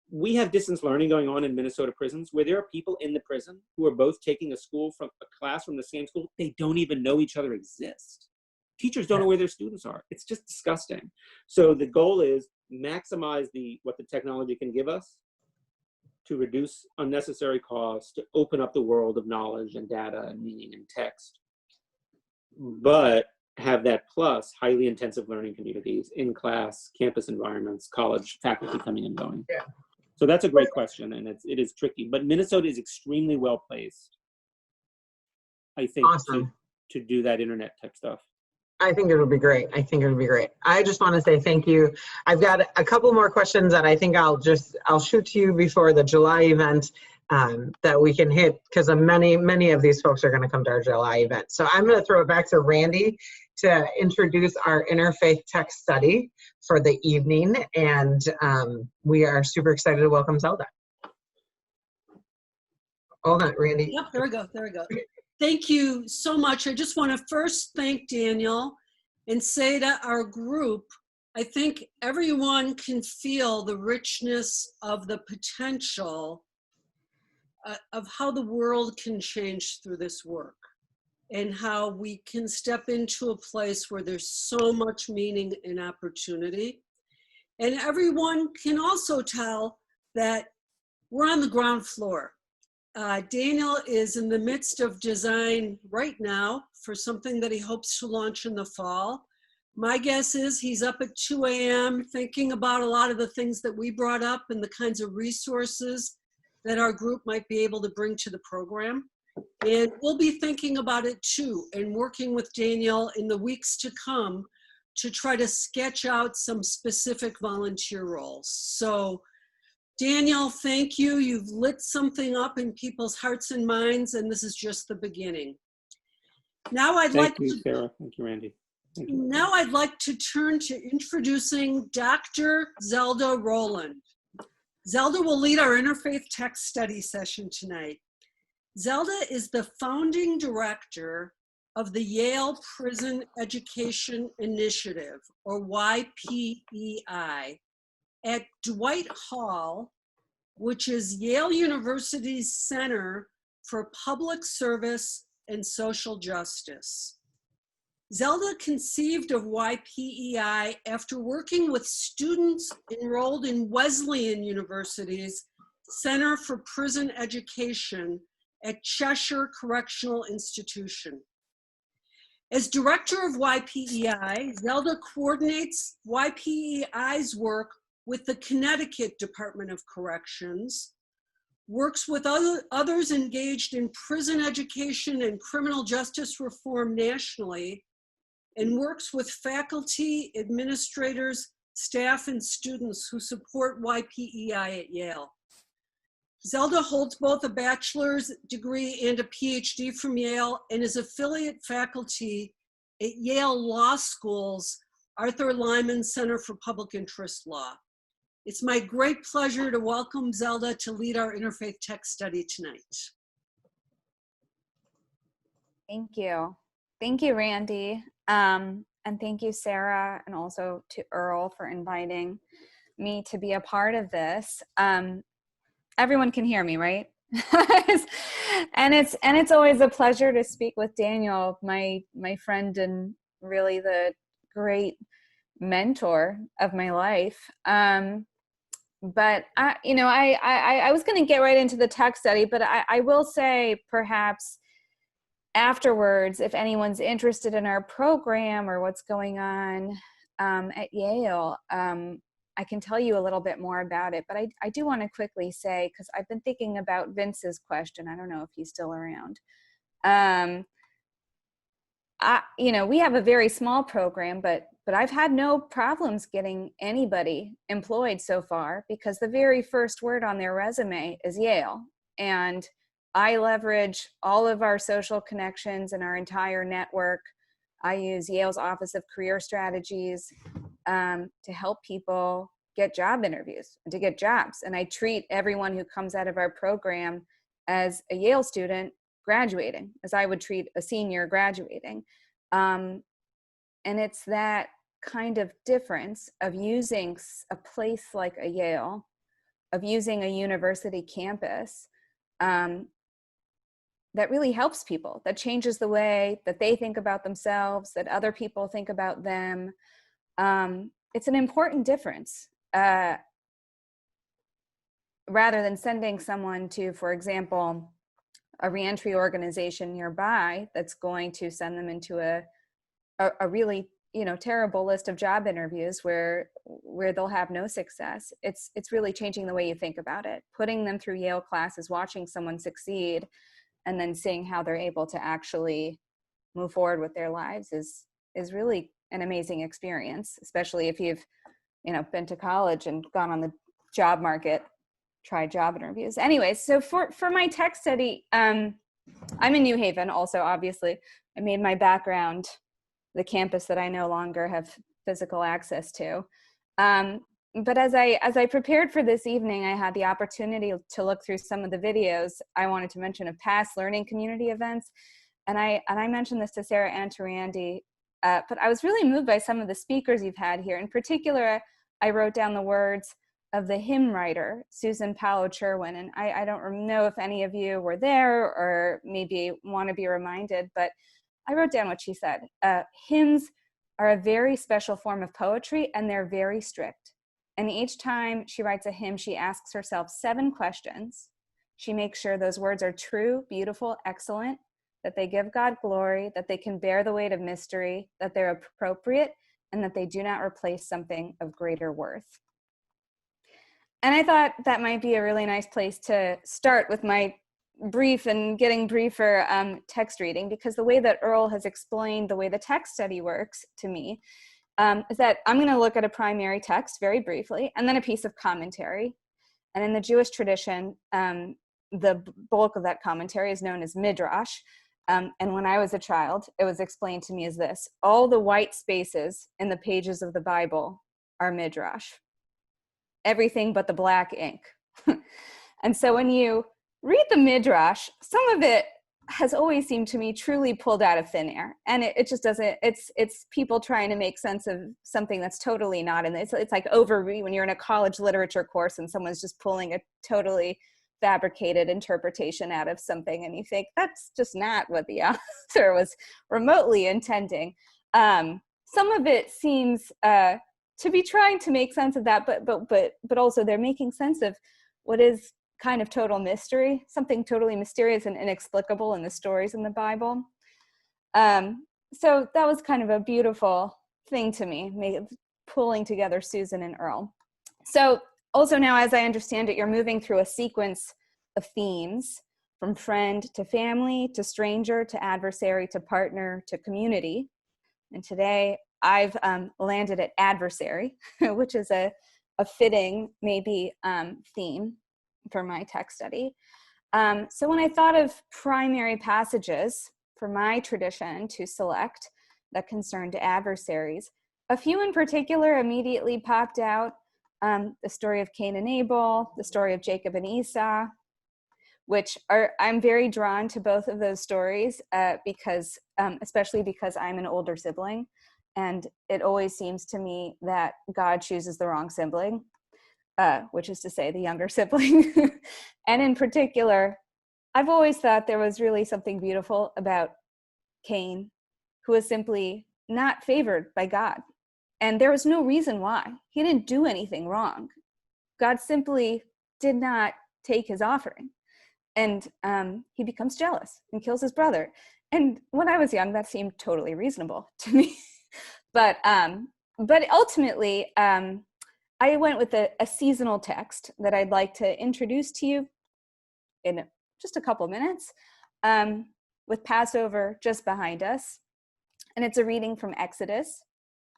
we have distance learning going on in Minnesota prisons where there are people in the prison who are both taking a class from the same school. They don't even know each other exist. Teachers don't know where their students are. It's just disgusting. So the goal is maximize what the technology can give us to reduce unnecessary costs, to open up the world of knowledge and data and meaning and text, but have that plus highly intensive learning communities, in-class, campus environments, college faculty coming and going. Yeah. So that's a great question, and it is tricky, but Minnesota is extremely well placed, I think, Awesome. to do that internet type stuff. I think it'll be great. I think it'll be great. I just want to say thank you. I've got a couple more questions that I think I'll shoot to you before the July event that we can hit, because many of these folks are going to come to our July event. So I'm going to throw it back to Randy to introduce our Interfaith Tech Study for the evening. And we are super excited to welcome Zelda. Hold on, Randy. Yep, there we go. Thank you so much. I just want to first thank Daniel and say to our group, I think everyone can feel the richness of the potential of how the world can change through this work, and how we can step into a place where there's so much meaning and opportunity. And everyone can also tell that we're on the ground floor. Daniel is in the midst of design right now for something that he hopes to launch in the fall. My guess is he's up at 2 a.m. thinking about a lot of the things that we brought up and the kinds of resources that our group might be able to bring to the program. And we'll be thinking about it too, and working with Daniel in the weeks to come to try to sketch out some specific volunteer roles. So Daniel, thank you. You've lit something up in people's hearts and minds, and this is just the beginning. Now Thank you, Sarah. Thank you, Randy. Thank you. Now I'd like to turn to introducing Dr. Zelda Rowland. Zelda will lead our Interfaith Tech Study session tonight. Zelda is the founding director of the Yale Prison Education Initiative, or YPEI, at Dwight Hall, which is Yale University's Center for Public Service and Social Justice. Zelda conceived of YPEI after working with students enrolled in Wesleyan University's Center for Prison Education at Cheshire Correctional Institution. As director of YPEI, Zelda coordinates YPEI's work with the Connecticut Department of Corrections, works with others engaged in prison education and criminal justice reform nationally, and works with faculty, administrators, staff, and students who support YPEI at Yale. Zelda holds both a bachelor's degree and a PhD from Yale, and is affiliate faculty at Yale Law School's Arthur Lyman Center for Public Interest Law. It's my great pleasure to welcome Zelda to lead our Interfaith Tech Study tonight. Thank you. Thank you, Randy. And thank you, Sarah, and also to Earl for inviting me to be a part of this. Everyone can hear me, right? and it's always a pleasure to speak with Daniel, my friend and really the great mentor of my life. But I was going to get right into the tech study, but I will say perhaps afterwards, if anyone's interested in our program or what's going on at Yale, I can tell you a little bit more about it. But I do want to quickly say, because I've been thinking about Vince's question. I don't know if he's still around. We have a very small program, but I've had no problems getting anybody employed so far, because the very first word on their resume is Yale. And I leverage all of our social connections and our entire network. I use Yale's Office of Career Strategies to help people get job interviews, to get jobs. And I treat everyone who comes out of our program as a Yale student graduating, as I would treat a senior graduating. And it's that kind of difference of using a place like a Yale using a university campus that really helps people, that changes the way that they think about themselves, that other people think about them. It's an important difference. Rather than sending someone to, for example, a reentry organization nearby that's going to send them into a really, terrible list of job interviews where they'll have no success. It's really changing the way you think about it, putting them through Yale classes, watching someone succeed, and then seeing how they're able to actually move forward with their lives is really an amazing experience, especially if you've, been to college and gone on the job market, tried job interviews. Anyways, so for my tech study, I'm in New Haven also, obviously. I made my background the campus that I no longer have physical access to. But as I prepared for this evening, I had the opportunity to look through some of the videos I wanted to mention of past learning community events. And I mentioned this to Sarah and to Randy, but I was really moved by some of the speakers you've had here. In particular, I wrote down the words of the hymn writer, Susan Powell-Cherwin. And I don't know if any of you were there or maybe want to be reminded, but I wrote down what she said. Hymns are a very special form of poetry, and they're very strict. And each time she writes a hymn, she asks herself 7 questions. She makes sure those words are true, beautiful, excellent, that they give God glory, that they can bear the weight of mystery, that they're appropriate, and that they do not replace something of greater worth. And I thought that might be a really nice place to start with my brief and getting briefer text reading, because the way that Earl has explained the way the text study works to me is that I'm going to look at a primary text very briefly and then a piece of commentary. And in the Jewish tradition, the bulk of that commentary is known as midrash. And when I was a child, it was explained to me as this: all the white spaces in the pages of the Bible are midrash. Everything but the black ink. And so when you read the midrash, some of it has always seemed to me truly pulled out of thin air, and it just doesn't. It's people trying to make sense of something that's totally not in it. It's like when you're in a college literature course and someone's just pulling a totally fabricated interpretation out of something, and you think that's just not what the author was remotely intending. Some of it seems to be trying to make sense of that, but also they're making sense of what is kind of total mystery, something totally mysterious and inexplicable in the stories in the Bible. So that was kind of a beautiful thing to me, pulling together Susan and Earl. So also now, as I understand it, you're moving through a sequence of themes, from friend to family, to stranger, to adversary, to partner, to community. And today I've landed at adversary, which is a fitting maybe theme for my text study. So when I thought of primary passages for my tradition to select that concerned adversaries, a few in particular immediately popped out. The story of Cain and Abel, the story of Jacob and Esau, which I'm very drawn to both of those stories because, especially because I'm an older sibling, and it always seems to me that God chooses the wrong sibling, which is to say the younger sibling. And in particular, I've always thought there was really something beautiful about Cain, who was simply not favored by God. And there was no reason why. He didn't do anything wrong. God simply did not take his offering. And he becomes jealous and kills his brother. And when I was young, that seemed totally reasonable to me. But ultimately, I went with a seasonal text that I'd like to introduce to you in just a couple minutes, with Passover just behind us. And it's a reading from Exodus,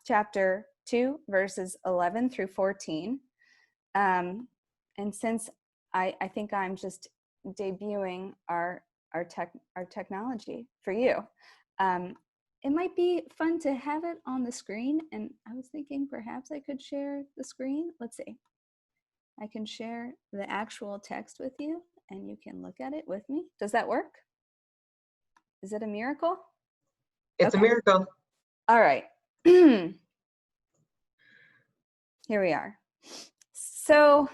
chapter 2, verses 11 through 14. And since I think I'm just debuting our technology for you, it might be fun to have it on the screen. And I was thinking perhaps I could share the screen. Let's see. I can share the actual text with you and you can look at it with me. Does that work? Is it a miracle? It's a miracle. All right. Here we are. So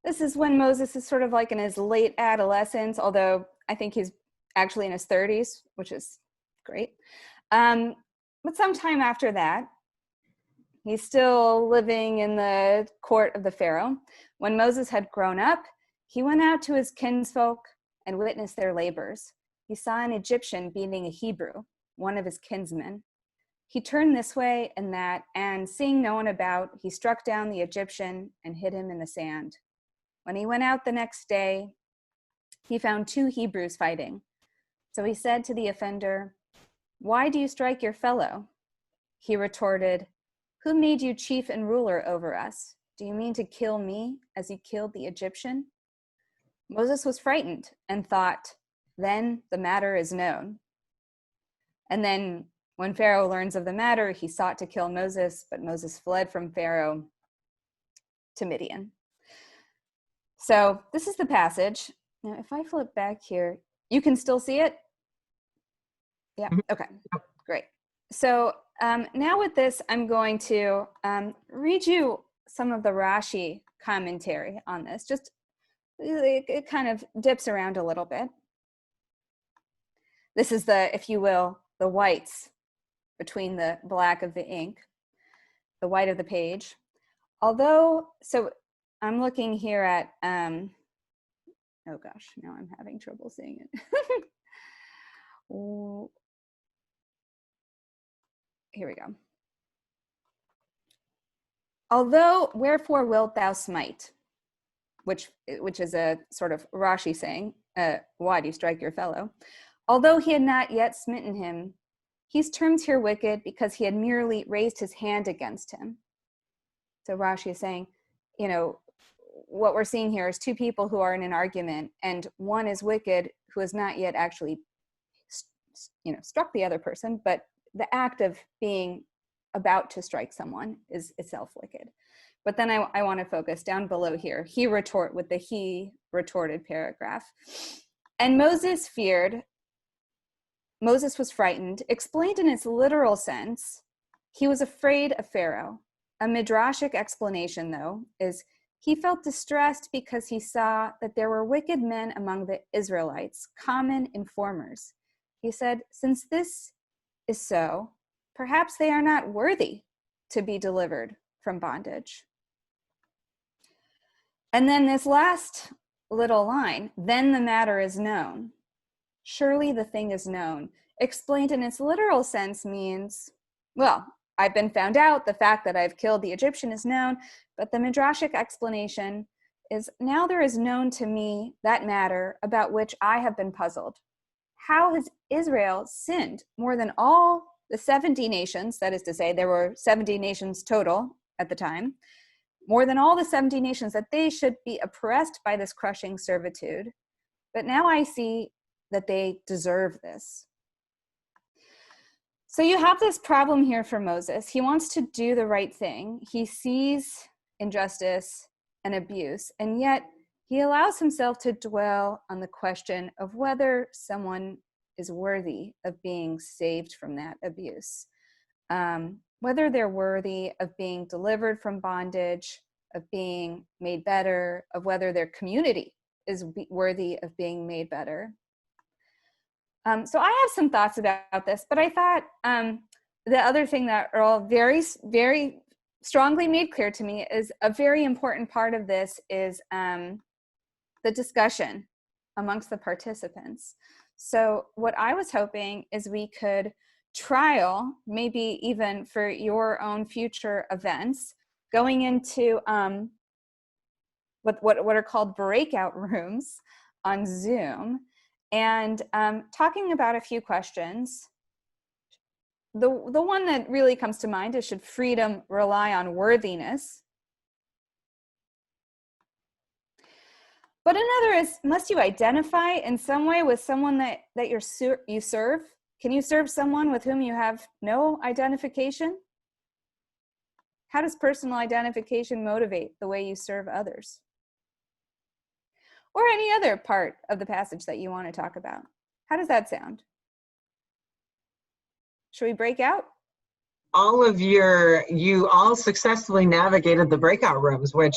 this is when Moses is sort of like in his late adolescence, although I think he's actually in his 30s, which is great. But sometime after that, he's still living in the court of the Pharaoh. When Moses had grown up, he went out to his kinsfolk and witnessed their labors. He saw an Egyptian beating a Hebrew, one of his kinsmen. He turned this way and that, and seeing no one about, he struck down the Egyptian and hid him in the sand. When he went out the next day, he found 2 Hebrews fighting. So he said to the offender, "Why do you strike your fellow?" He retorted, "Who made you chief and ruler over us? Do you mean to kill me as you killed the Egyptian?" Moses was frightened and thought, "Then the matter is known." And then when Pharaoh learns of the matter, he sought to kill Moses, but Moses fled from Pharaoh to Midian. So this is the passage. Now, if I flip back here, you can still see it? Yeah, okay, great. So now with this, I'm going to read you some of the Rashi commentary on this. Just, it kind of dips around a little bit. This is the, if you will, the whites between the black of the ink, the white of the page. Although, so I'm looking here at, oh gosh, now I'm having trouble seeing it. Here we go. Although, wherefore wilt thou smite? Which is a sort of Rashi saying, why do you strike your fellow? Although he had not yet smitten him, he's termed here wicked because he had merely raised his hand against him. So Rashi is saying, you know, what we're seeing here is 2 people who are in an argument, and one is wicked who has not yet actually, you know, struck the other person, but the act of being about to strike someone is itself wicked. But then I want to focus down below here. He retorted paragraph. And Moses feared, Moses was frightened, explained in its literal sense, he was afraid of Pharaoh. A midrashic explanation, though, is he felt distressed because he saw that there were wicked men among the Israelites, common informers. He said, since this is so, perhaps they are not worthy to be delivered from bondage. And then this last little line, then the matter is known. Surely the thing is known. Explained in its literal sense means, well, I've been found out, the fact that I've killed the Egyptian is known, but the midrashic explanation is, now there is known to me that matter about which I have been puzzled. How has Israel sinned more than all the 70 nations, that is to say, there were 70 nations total at the time, more than all the 70 nations, that they should be oppressed by this crushing servitude. But now I see that they deserve this. So you have this problem here for Moses. He wants to do the right thing. He sees injustice and abuse, and yet he allows himself to dwell on the question of whether someone is worthy of being saved from that abuse, whether they're worthy of being delivered from bondage, of being made better, of whether their community is worthy of being made better. So I have some thoughts about this, but I thought the other thing that Earl very, very strongly made clear to me is a very important part of this is the discussion amongst the participants. So what I was hoping is we could trial, maybe even for your own future events, going into what are called breakout rooms on Zoom, and talking about a few questions. The one that really comes to mind is, should freedom rely on worthiness? But another is, must you identify in some way with someone that you serve? Can you serve someone with whom you have no identification? How does personal identification motivate the way you serve others? Or any other part of the passage that you want to talk about. How does that sound? Should we break out? you all successfully navigated the breakout rooms, which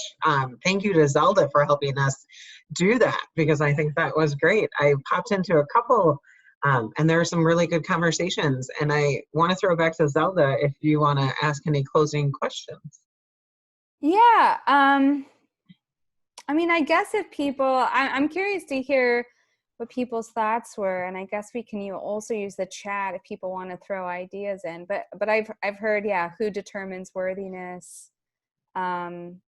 thank you to Zelda for helping us do that, because I think that was great. I popped into a couple and there are some really good conversations, and I want to throw back to Zelda if you want to ask any closing questions. Yeah. I mean, I guess if people, I'm curious to hear what people's thoughts were, and I guess we can also use the chat if people want to throw ideas in. But I've heard, yeah, who determines worthiness? Any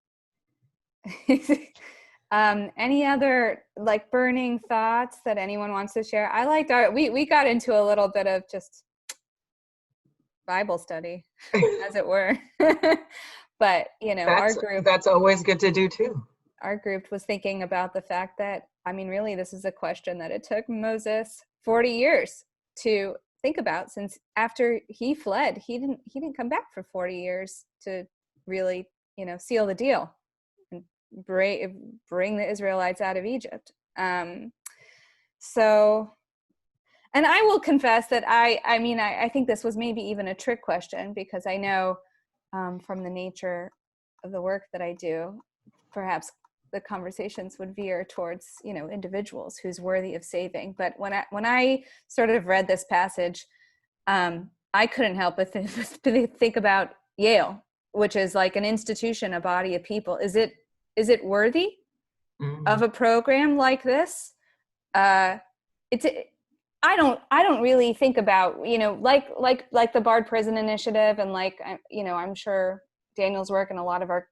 other like burning thoughts that anyone wants to share? I liked we got into a little bit of just Bible study, as it were. But that's always good to do too. Our group was thinking about the fact that, I mean, really, this is a question that it took Moses 40 years to think about, since after he fled, he didn't come back for 40 years to really, seal the deal and bring the Israelites out of Egypt. So, and I will confess that I think this was maybe even a trick question, because I know from the nature of the work that I do, perhaps the conversations would veer towards, individuals who's worthy of saving. But when I sort of read this passage, I couldn't help but think about Yale, which is like an institution, a body of people. Is it worthy of a program like this? I don't really think about, like the Bard Prison Initiative, and I'm sure Daniel's work and a lot of our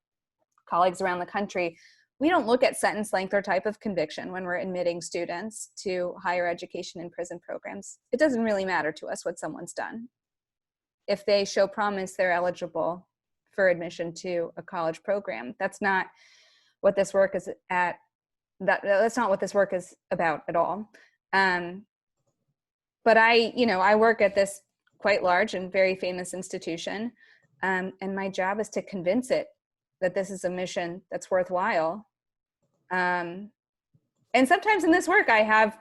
colleagues around the country, we don't look at sentence length or type of conviction when we're admitting students to higher education and prison programs. It doesn't really matter to us what someone's done. If they show promise, they're eligible for admission to a college program. That's not what this work is at. That's not what this work is about at all. But I work at this quite large and very famous institution, and my job is to convince it that this is a mission that's worthwhile. And sometimes in this work, I have,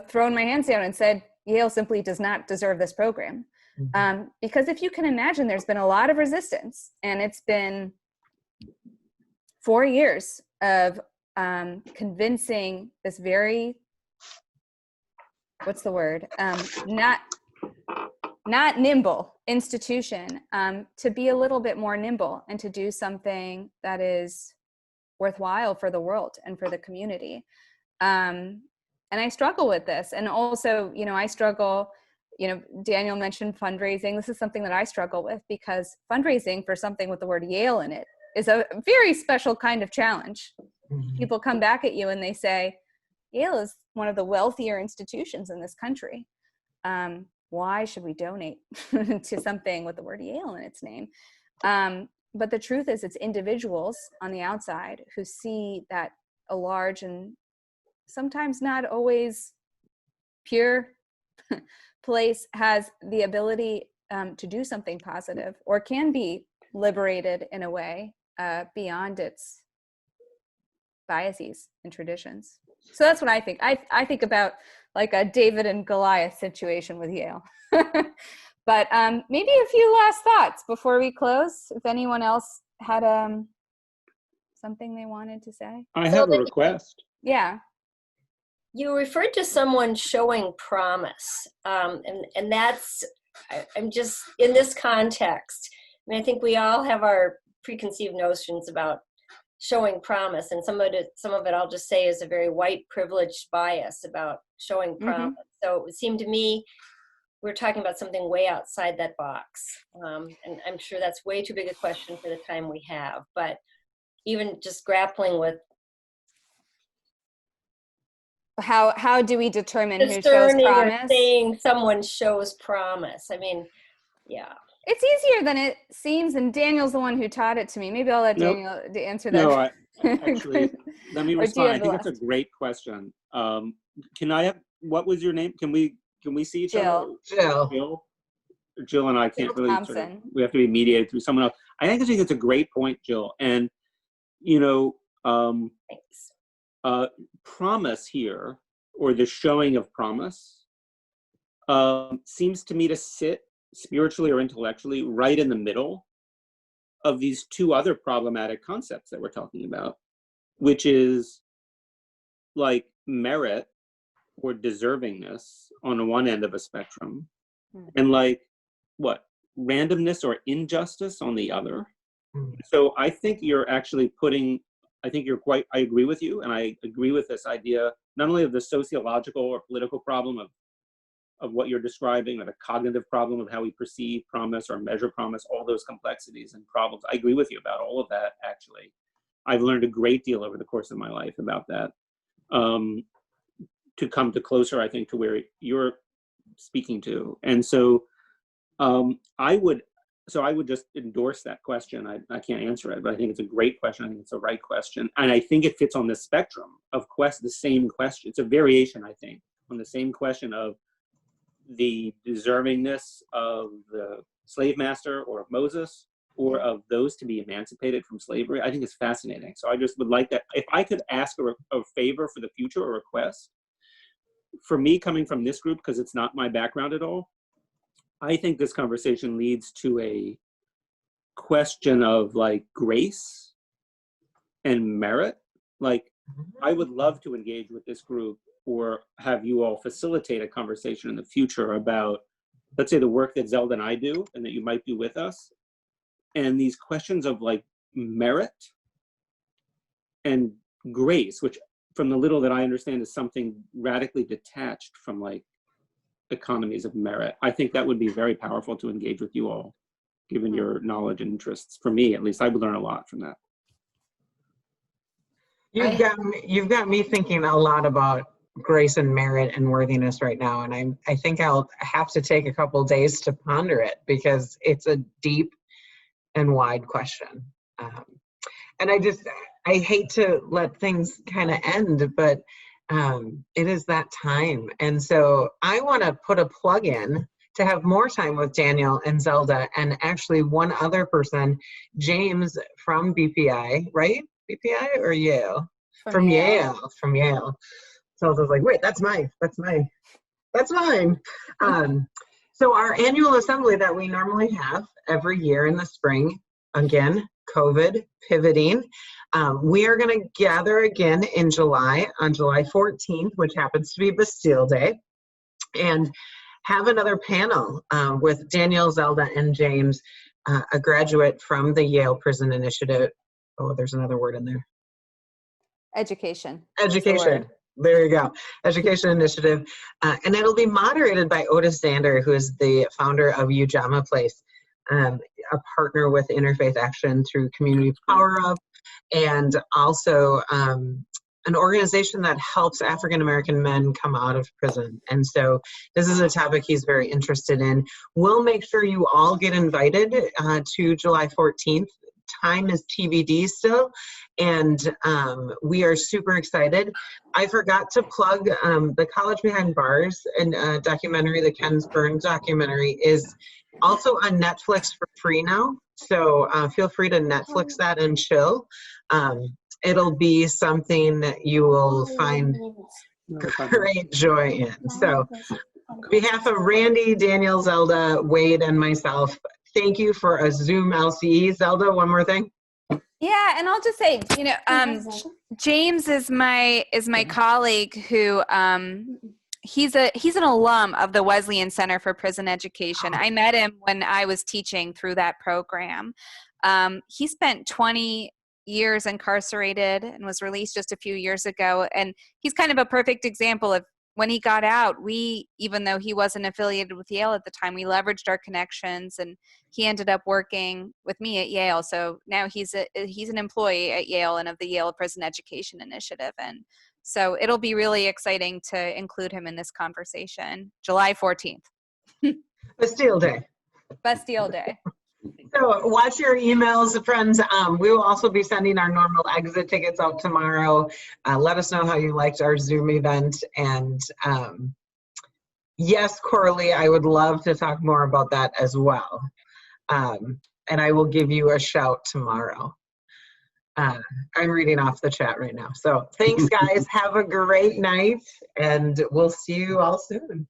thrown my hands down and said, Yale simply does not deserve this program. Because if you can imagine, there's been a lot of resistance, and it's been 4 years of convincing this very, what's the word? Not nimble institution to be a little bit more nimble and to do something that is worthwhile for the world and for the community. And I struggle with this. And also, I struggle, Daniel mentioned fundraising. This is something that I struggle with, because fundraising for something with the word Yale in it is a very special kind of challenge. People come back at you and they say, Yale is one of the wealthier institutions in this country. Why should we donate to something with the word Yale in its name? But the truth is, it's individuals on the outside who see that a large and sometimes not always pure place has the ability to do something positive, or can be liberated in a way beyond its biases and traditions. So that's what I think. I think about like a David and Goliath situation with Yale. But maybe a few last thoughts before we close. If anyone else had something they wanted to say. I have a request. Yeah. You referred to someone showing promise, and that's, I'm just, in this context, I mean, I think we all have our preconceived notions about showing promise, and some of it I'll just say is a very white privileged bias about showing promise. So it would seem to me we're talking about something way outside that box, and I'm sure that's way too big a question for the time we have, but even just grappling with how do we determine who shows discerning or promise? saying someone shows promise. I mean, yeah. It's easier than it seems, and Daniel's the one who taught it to me. Maybe I'll let Daniel answer that. No, actually, let me respond. I think that's a great question. Can I have, what was your name? Can we see each other? Jill and I can't really we have to be mediated through someone else. I think it's a great point, Jill. And, Thanks. Promise here, or the showing of promise, seems to me to sit spiritually or intellectually right in the middle of these two other problematic concepts that we're talking about, which is like merit or deservingness on the one end of a spectrum, and like what, randomness or injustice on the other. So I think you're actually putting, I agree with you, and I agree with this idea, not only of the sociological or political problem of what you're describing, or the cognitive problem of how we perceive promise or measure promise, all those complexities and problems. I agree with you about all of that, actually. I've learned a great deal over the course of my life about that. To come to closer, I think, to where you're speaking to. And so I would just endorse that question. I can't answer it, but I think it's a great question. I think it's the right question. And I think it fits on the spectrum of the same question. It's a variation, I think, on the same question of the deservingness of the slave master or of Moses, or of those to be emancipated from slavery. I think it's fascinating. So I just would like that. If I could ask a favor for the future, or request, for me coming from this group, because it's not my background at all, I think this conversation leads to a question of like grace and merit. Like, I would love to engage with this group, or have you all facilitate a conversation in the future about, let's say, the work that Zelda and I do and that you might do with us, and these questions of like merit and grace, which from the little that I understand is something radically detached from like economies of merit. I think that would be very powerful to engage with you all, given your knowledge and interests. For me, at least, I would learn a lot from that. You've got me thinking a lot about grace and merit and worthiness right now, and I think I'll have to take a couple days to ponder it, because it's a deep and wide question. And I hate to let things kind of end, but it is that time. And so I want to put a plug in to have more time with Daniel and Zelda, and actually one other person, James from BPI, right? BPI or Yale? From Yale. Zelda's like, wait, that's mine. So our annual assembly that we normally have every year in the spring, again, COVID pivoting, we are going to gather again in July, on July 14th, which happens to be Bastille Day, and have another panel with Daniel, Zelda, and James, a graduate from the Yale Prison Initiative. Oh, there's another word in there. Education. There you go. Education Initiative. And it'll be moderated by Otis Zander, who is the founder of Ujamaa Place, a partner with Interfaith Action through Community Power Up, and also an organization that helps African American men come out of prison. And so this is a topic he's very interested in. We'll make sure you all get invited to July 14th. Time is TBD still, and we are super excited. I forgot to plug the College Behind Bars and documentary, the Ken Burns documentary, is also on Netflix for free now. So feel free to Netflix that and chill. It'll be something that you will find great joy in. So on behalf of Randy, Daniel, Zelda, Wade, and myself, thank you for a Zoom LCE. Zelda, one more thing. Yeah, and I'll just say, James is my colleague who he's an alum of the Wesleyan Center for Prison Education. I met him when I was teaching through that program. He spent 20 years incarcerated and was released just a few years ago, and he's kind of a perfect example of when he got out, even though he wasn't affiliated with Yale at the time, we leveraged our connections, and he ended up working with me at Yale. So now he's an employee at Yale and of the Yale Prison Education Initiative. And so it'll be really exciting to include him in this conversation. July 14th. Bastille Day. Bastille Day. So watch your emails, friends. We will also be sending our normal exit tickets out tomorrow. Let us know how you liked our Zoom event. And yes, Coralie, I would love to talk more about that as well. And I will give you a shout tomorrow. I'm reading off the chat right now. So thanks, guys. Have a great night, and we'll see you all soon.